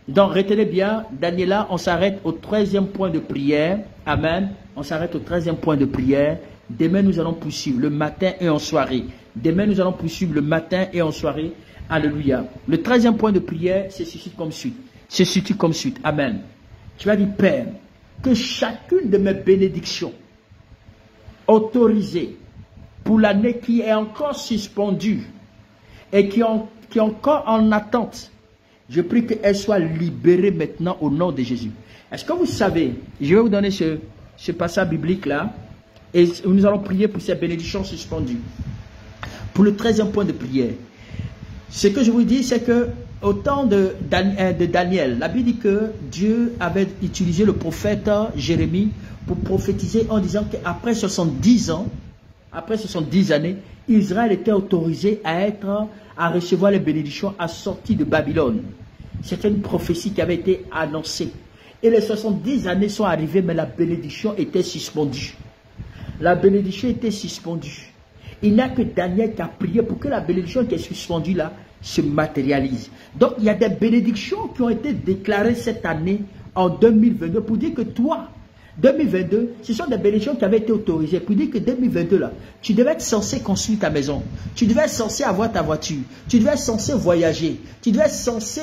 Donc, retenez bien, Daniela, on s'arrête au 13e point de prière. Amen. On s'arrête au 13e point de prière. Demain, nous allons poursuivre le matin et en soirée. Demain, nous allons poursuivre le matin et en soirée. Alléluia. Le 13e point de prière se situe comme suite. Amen. Tu vas dire, Père, que chacune de mes bénédictions autorisées pour l'année qui est encore suspendue et qui est encore en attente, je prie qu'elle soit libérée maintenant au nom de Jésus. Est-ce que vous savez, je vais vous donner ce passage biblique-là, et nous allons prier pour ces bénédictions suspendues. Pour le 13e point de prière. Ce que je vous dis, c'est que au temps de Daniel, la Bible dit que Dieu avait utilisé le prophète Jérémie pour prophétiser en disant qu'après 70 ans, après 70 années, Israël était autorisé à recevoir les bénédictions à sortir de Babylone. C'était une prophétie qui avait été annoncée. Et les 70 années sont arrivées, mais la bénédiction était suspendue. La bénédiction était suspendue. Il n'y a que Daniel qui a prié pour que la bénédiction qui est suspendue là se matérialise. Donc, il y a des bénédictions qui ont été déclarées cette année en 2022 pour dire que toi, 2022, ce sont des bénédictions qui avaient été autorisées pour dire que 2022 là, tu devais être censé construire ta maison, tu devais être censé avoir ta voiture, tu devais être censé voyager, tu devais être censé,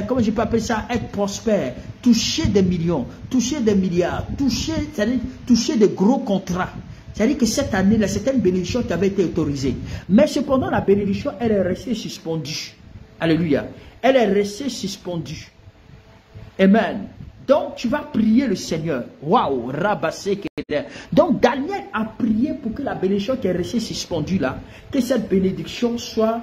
comment je peux appeler ça, être prospère, toucher des millions, toucher des milliards, toucher des gros contrats. C'est-à-dire que cette année-là, c'était une bénédiction qui avait été autorisée. Mais cependant, la bénédiction, elle est restée suspendue. Alléluia. Elle est restée suspendue. Amen. Donc, tu vas prier le Seigneur. Waouh, rabassé. Donc, Daniel a prié pour que la bénédiction qui est restée suspendue là, que cette bénédiction soit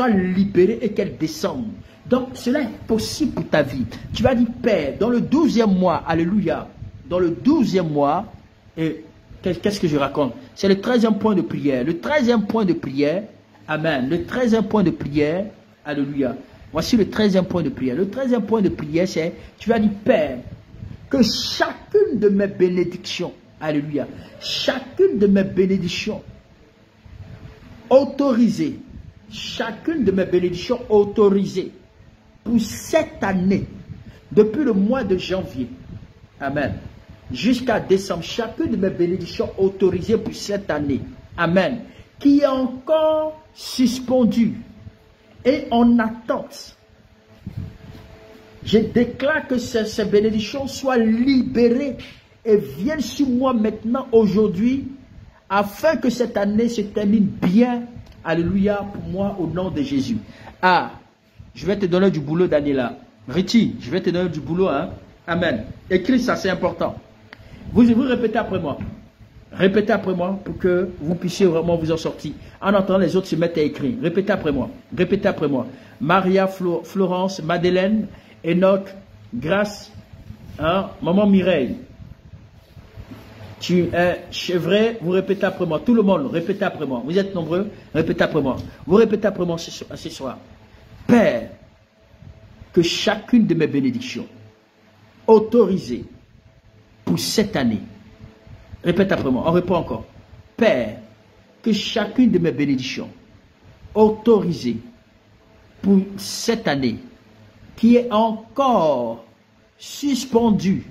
libérée et qu'elle descende. Donc, cela est possible pour ta vie. Tu vas dire, Père, dans le 12e mois, alléluia, dans le 12e mois, et qu'est-ce que je raconte? C'est le 13e point de prière. Le 13e point de prière, amen. Le 13e point de prière, alléluia. Voici le 13e point de prière. Le 13e point de prière, c'est, tu vas dire, Père, que chacune de mes bénédictions, alléluia, chacune de mes bénédictions autorisées, chacune de mes bénédictions autorisées pour cette année, depuis le mois de janvier, amen, jusqu'à décembre, chacune de mes bénédictions autorisées pour cette année, amen, qui est encore suspendue et en attente. Je déclare que ces bénédictions soient libérées et viennent sur moi maintenant, aujourd'hui, afin que cette année se termine bien, alléluia, pour moi, au nom de Jésus. Ah, je vais te donner du boulot, Daniela. Richie, je vais te donner du boulot, hein. Amen. Écris ça, c'est important. Vous répétez après moi. Répétez après moi pour que vous puissiez vraiment vous en sortir. En entendant les autres se mettre à écrire. Répétez après moi. Répétez après moi. Maria, Florence, Madeleine, Enoch, Grâce, hein, Maman Mireille. Tu es Chevret, vous répétez après moi. Tout le monde, répétez après moi. Vous êtes nombreux, répétez après moi. Vous répétez après moi ce soir. Père, que chacune de mes bénédictions autorisées pour cette année, répète après moi, on répond encore. Père, que chacune de mes bénédictions autorisées pour cette année, qui est encore suspendue,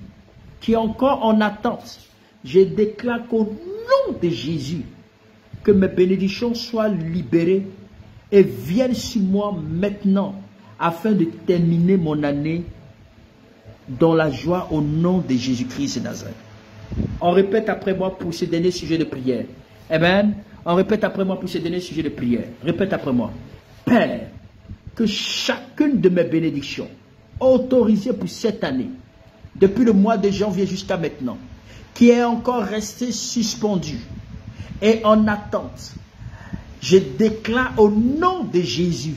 qui est encore en attente, je déclare qu'au nom de Jésus, que mes bénédictions soient libérées et viennent sur moi maintenant, afin de terminer mon année dans la joie au nom de Jésus-Christ de Nazareth. On répète après moi pour ce dernier sujet de prière. Amen. On répète après moi pour ce dernier sujet de prière. Répète après moi. Père, que chacune de mes bénédictions autorisées pour cette année, depuis le mois de janvier jusqu'à maintenant, qui est encore restée suspendue et en attente, je déclare au nom de Jésus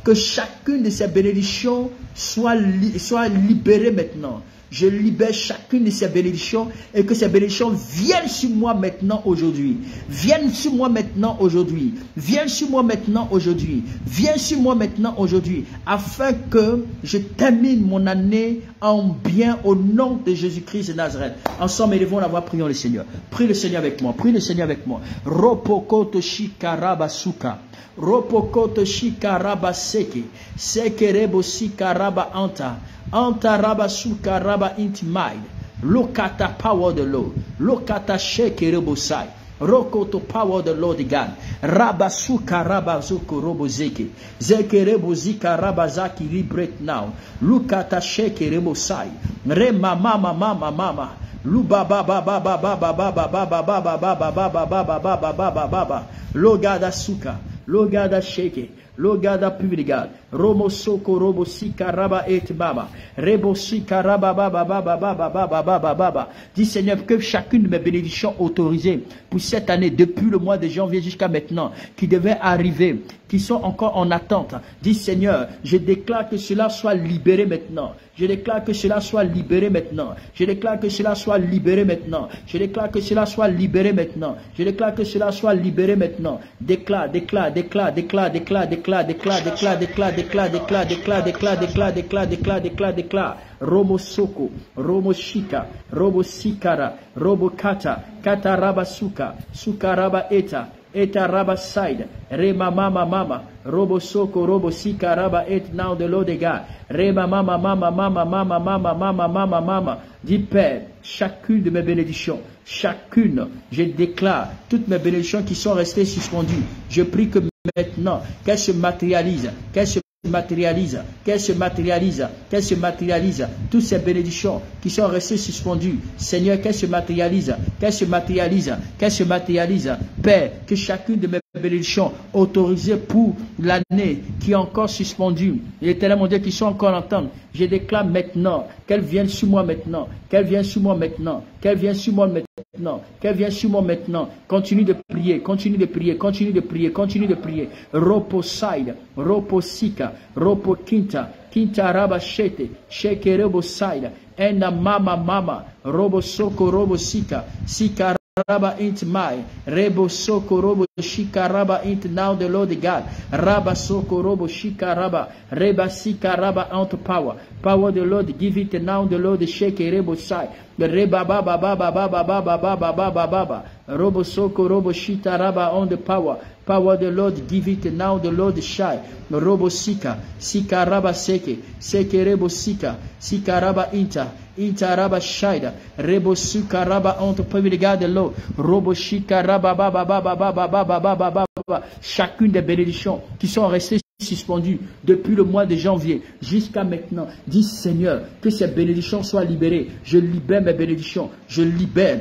que chacune de ces bénédictions soit libérée maintenant. Je libère chacune de ces bénédictions et que ces bénédictions viennent sur moi maintenant aujourd'hui. Viennent sur moi maintenant aujourd'hui. Viennent sur moi maintenant aujourd'hui. Viennent sur moi maintenant aujourd'hui. Afin que je termine mon année en bien au nom de Jésus-Christ de Nazareth. Ensemble, élevons la voix, prions le Seigneur. Prie le Seigneur avec moi. Prie le Seigneur avec moi. Ropokoto shikaraba suka. Ropokoto shikaraba seke. Sekerebo shikaraba anta. Anta raba suka raba intimide. Look at the power of the Lord. Look at the shekerebo sai. Rokoto power of the Lord God. Raba suka raba zuko robo zeke. Zekerebo zika raba zaki liberate now. Look at the shekerebo sai. Re mama mama mama. Luba baba baba baba baba baba baba baba baba baba baba baba baba. Logada suka. Logada sheke. Logada Publigal, Romo Soko, Robo Sika, Raba et Baba, Rebo Sika, Raba, Baba, Baba, Baba, Baba, Baba, Baba. Dis Seigneur, que chacune de mes bénédictions autorisées pour cette année, depuis le mois de janvier jusqu'à maintenant, qui devaient arriver, qui sont encore en attente. Dis Seigneur, je déclare que cela soit libéré maintenant. Je déclare que cela soit libéré maintenant. Je déclare que cela soit libéré maintenant. Je déclare que cela soit libéré maintenant. Je déclare que cela soit libéré maintenant. Déclare, déclare, déclare, déclare, déclare, déclare, déclare, déclare, déclare, déclare, déclare, déclare, déclare, déclare, déclare, déclare, déclare, déclare. Romo Soko, Romo Shika, Robo Sikara, Robo Kata, Kata Raba Suka, Suka Raba Eta. Eta raba side, rema mama mama, robo soko, robo sika raba et now de l'eau de gars, rema mama mama mama mama mama mama mama mama. Dis Père, chacune de mes bénédictions, chacune, je déclare toutes mes bénédictions qui sont restées suspendues. Je prie que maintenant, qu'elles se matérialisent, qu'elles se matérialise, qu'elle se matérialise, qu'elle se matérialise, toutes ces bénédictions qui sont restées suspendues, Seigneur, qu'elle se matérialise, qu'elle se matérialise, qu'elle se matérialise, Père, que chacune de mes bénédictions autorisées pour l'année qui est encore suspendue, l'Éternel mon Dieu, qui sont encore en attente, je déclare maintenant, qu'elle vienne sur moi maintenant, qu'elle vienne sur moi maintenant, qu'elle vienne sur moi maintenant, qu'elle vienne sur moi maintenant, continue de prier, continue de prier, continue de prier, continue de prier, Ropo side, Ropo sika, Ropo quinta, quinta raba shete, sheke robo side, ena mama mama, robo soko robo sika, sika raba int mai, rebo soko robo shika raba int now the Lord God, raba soko robo shika raba, reba sika raba out power, power the Lord give it now the Lord shake rebo side, reba baba baba baba baba baba baba baba, robo soko robo shita raba on the power. Power the Lord give it now the Lord shy. Robo sika, sika raba seke, seke rebo sika, sika raba inta, inta raba shaida, rebo suka raba onto premier de l'eau, robo shika raba baba baba baba baba baba baba. Chacune des bénédictions qui sont restées suspendues depuis le mois de janvier jusqu'à maintenant, dis Seigneur, que ces bénédictions soient libérées. Je libère mes bénédictions, je libère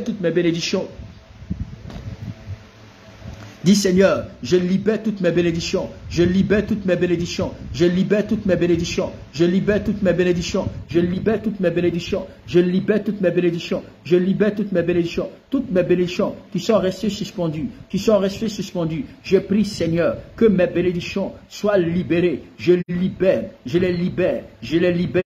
toutes mes bénédictions. Dis Seigneur, je libère toutes mes bénédictions, je libère toutes mes bénédictions, je libère toutes mes bénédictions, je libère toutes mes bénédictions, je libère toutes mes bénédictions, je libère toutes mes bénédictions, je libère toutes mes bénédictions qui sont restées suspendues, Je prie Seigneur que mes bénédictions soient libérées, je les libère, je les libère, je les libère.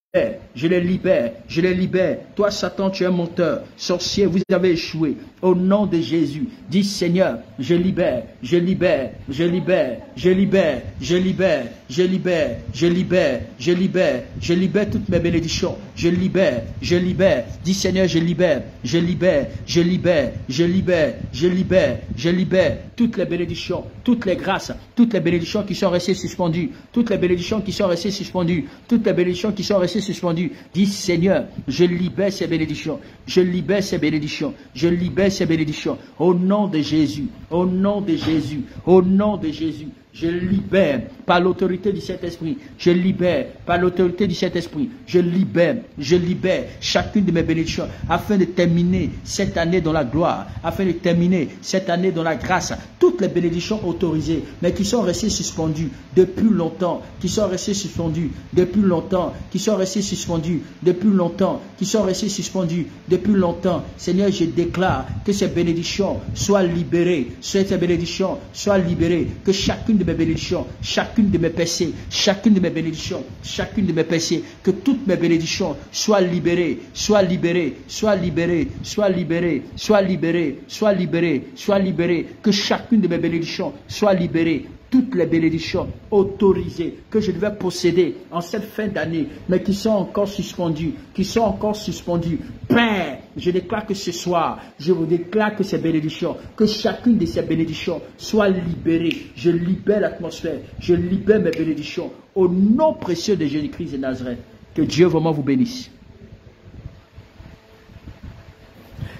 Je les libère, je les libère. Toi, Satan, tu es un menteur. Sorcier, vous avez échoué. Au nom de Jésus, dis Seigneur, je libère, je libère, je libère, je libère, je libère, je libère, je libère, je libère, je libère toutes mes bénédictions. Je libère, je libère. Dis Seigneur, je libère, je libère, je libère, je libère, je libère, je libère toutes les bénédictions, toutes les grâces, toutes les bénédictions qui sont restées suspendues, toutes les bénédictions qui sont restées suspendues, toutes les bénédictions qui sont restées suspendues. Dis Seigneur, je libère ces bénédictions, je libère ces bénédictions, je libère ces bénédictions. Au nom de Jésus, au nom de Jésus, au nom de Jésus. Je libère par l'autorité du Saint-Esprit. Je libère par l'autorité du Saint-Esprit. Je libère chacune de mes bénédictions afin de terminer cette année dans la gloire, afin de terminer cette année dans la grâce. Toutes les bénédictions autorisées, mais qui sont restées suspendues depuis longtemps, qui sont restées suspendues depuis longtemps, qui sont restées suspendues depuis longtemps, qui sont restées suspendues depuis longtemps. Seigneur, je déclare que ces bénédictions soient libérées, ces bénédictions soient libérées, que chacune de mes bénédictions, chacune de mes péchés, chacune de mes bénédictions, chacune de mes péchés, que toutes mes bénédictions soient libérées, soient libérées, soient libérées, soient libérées, soient libérées, soient libérées, soient libérées, que chacune de mes bénédictions soit libérée. Toutes les bénédictions autorisées que je devais posséder en cette fin d'année, mais qui sont encore suspendues, Père, je déclare que ce soir, je vous déclare que ces bénédictions, que chacune de ces bénédictions soit libérée. Je libère l'atmosphère, je libère mes bénédictions au nom précieux de Jésus-Christ de Nazareth. Que Dieu vraiment vous bénisse.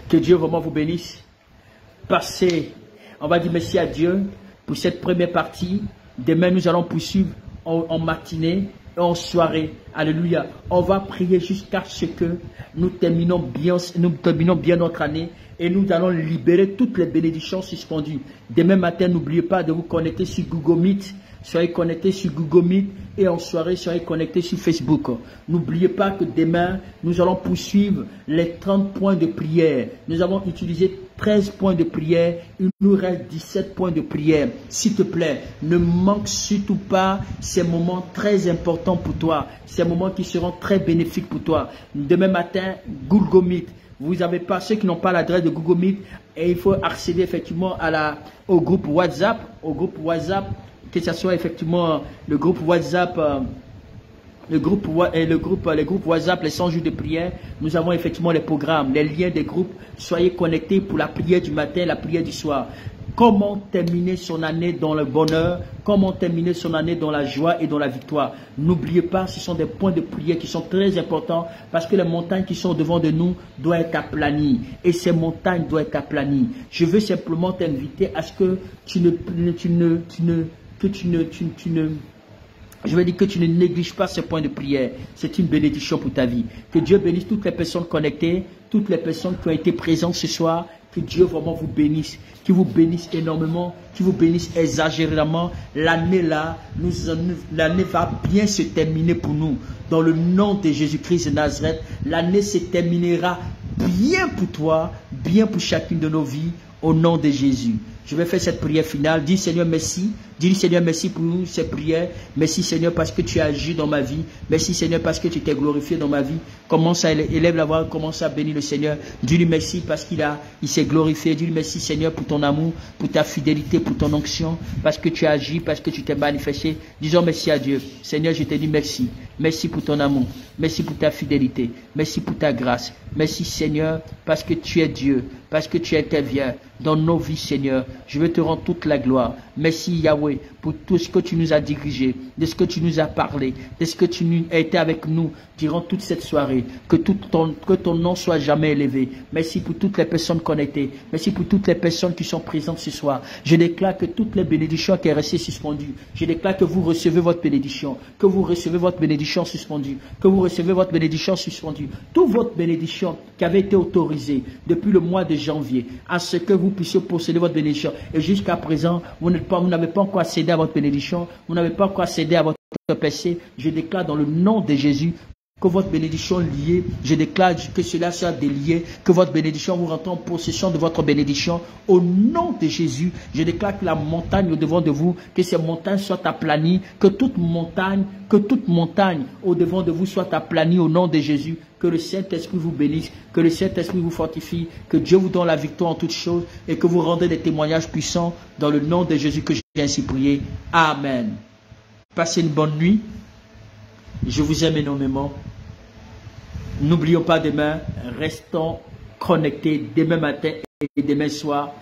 Que Dieu vraiment vous bénisse. Passez, on va dire merci à Dieu pour cette première partie. Demain, nous allons poursuivre en matinée. en soirée. Alléluia. On va prier jusqu'à ce que nous terminons bien notre année. Et nous allons libérer toutes les bénédictions suspendues. Demain matin, n'oubliez pas de vous connecter sur Google Meet. Soyez connectés sur Google Meet et en soirée, soyez connectés sur Facebook. N'oubliez pas que demain, nous allons poursuivre les 30 points de prière. Nous avons utilisé 13 points de prière. Il nous reste 17 points de prière. S'il te plaît, ne manque surtout pas ces moments très importants pour toi. Ces moments qui seront très bénéfiques pour toi. Demain matin, Google Meet. Vous n'avez pas, ceux qui n'ont pas l'adresse de Google Meet, et il faut accéder effectivement au groupe WhatsApp, que ce soit effectivement le groupe WhatsApp, les groupes WhatsApp, les 100 jours de prière. Nous avons effectivement les programmes, les liens des groupes. Soyez connectés pour la prière du matin, la prière du soir. Comment terminer son année dans le bonheur, comment terminer son année dans la joie et dans la victoire. N'oubliez pas, ce sont des points de prière qui sont très importants parce que les montagnes qui sont devant de nous doivent être aplanies. Et ces montagnes doivent être aplanies. Je veux simplement t'inviter à ce que tu ne négliges pas ce point de prière. C'est une bénédiction pour ta vie. Que Dieu bénisse toutes les personnes connectées, toutes les personnes qui ont été présentes ce soir. Que Dieu vraiment vous bénisse, qu'il vous bénisse énormément, qu'il vous bénisse exagérément. L'année là, l'année va bien se terminer pour nous. Dans le nom de Jésus-Christ de Nazareth, l'année se terminera bien pour toi, bien pour chacune de nos vies, au nom de Jésus. Je vais faire cette prière finale. Dis Seigneur merci. Dis Seigneur merci pour nous, ces prières. Merci Seigneur parce que tu as agi dans ma vie. Merci Seigneur parce que tu t'es glorifié dans ma vie. Commence à élève la voix, commence à bénir le Seigneur. Dis-lui merci parce qu'il s'est glorifié. Dis-lui merci Seigneur pour ton amour, pour ta fidélité, pour ton onction, parce que tu as agi, parce que tu t'es manifesté. Disons merci à Dieu. Seigneur, je te dis merci. Merci pour ton amour. Merci pour ta fidélité. Merci pour ta grâce. Merci Seigneur parce que tu es Dieu, parce que tu interviens dans nos vies Seigneur. Je veux te rendre toute la gloire. Merci Yahweh pour tout ce que tu nous as dirigé, de ce que tu nous as parlé, de ce que tu as été avec nous durant toute cette soirée. Que ton nom soit jamais élevé. Merci pour toutes les personnes connectées. Merci pour toutes les personnes qui sont présentes ce soir. Je déclare que toutes les bénédictions qui sont restées suspendues, je déclare que vous recevez votre bénédiction, que vous recevez votre bénédiction suspendue, que vous recevez votre bénédiction suspendue. Toute votre bénédiction qui avait été autorisée depuis le mois de janvier, à ce que vous puissiez posséder votre bénédiction. Et jusqu'à présent, vous n'avez pas encore accédé à votre bénédiction, vous n'avez pas encore accédé à votre péché. Je déclare dans le nom de Jésus que votre bénédiction liée, je déclare que cela soit délié, que votre bénédiction vous rentre en possession de votre bénédiction. Au nom de Jésus, je déclare que la montagne au devant de vous, que ces montagnes soient aplanies, que toute montagne au devant de vous soit aplanie au nom de Jésus. Que le Saint-Esprit vous bénisse, que le Saint-Esprit vous fortifie, que Dieu vous donne la victoire en toutes choses et que vous rendez des témoignages puissants dans le nom de Jésus que j'ai ainsi prié. Amen. Passez une bonne nuit. Je vous aime énormément. N'oublions pas demain, restons connectés demain matin et demain soir.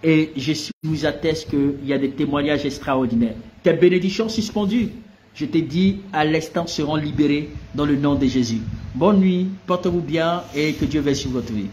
Et je vous atteste qu'il y a des témoignages extraordinaires. Tes bénédictions suspendues, je te dis, à l'instant seront libérées dans le nom de Jésus. Bonne nuit, portez-vous bien et que Dieu veille sur votre vie.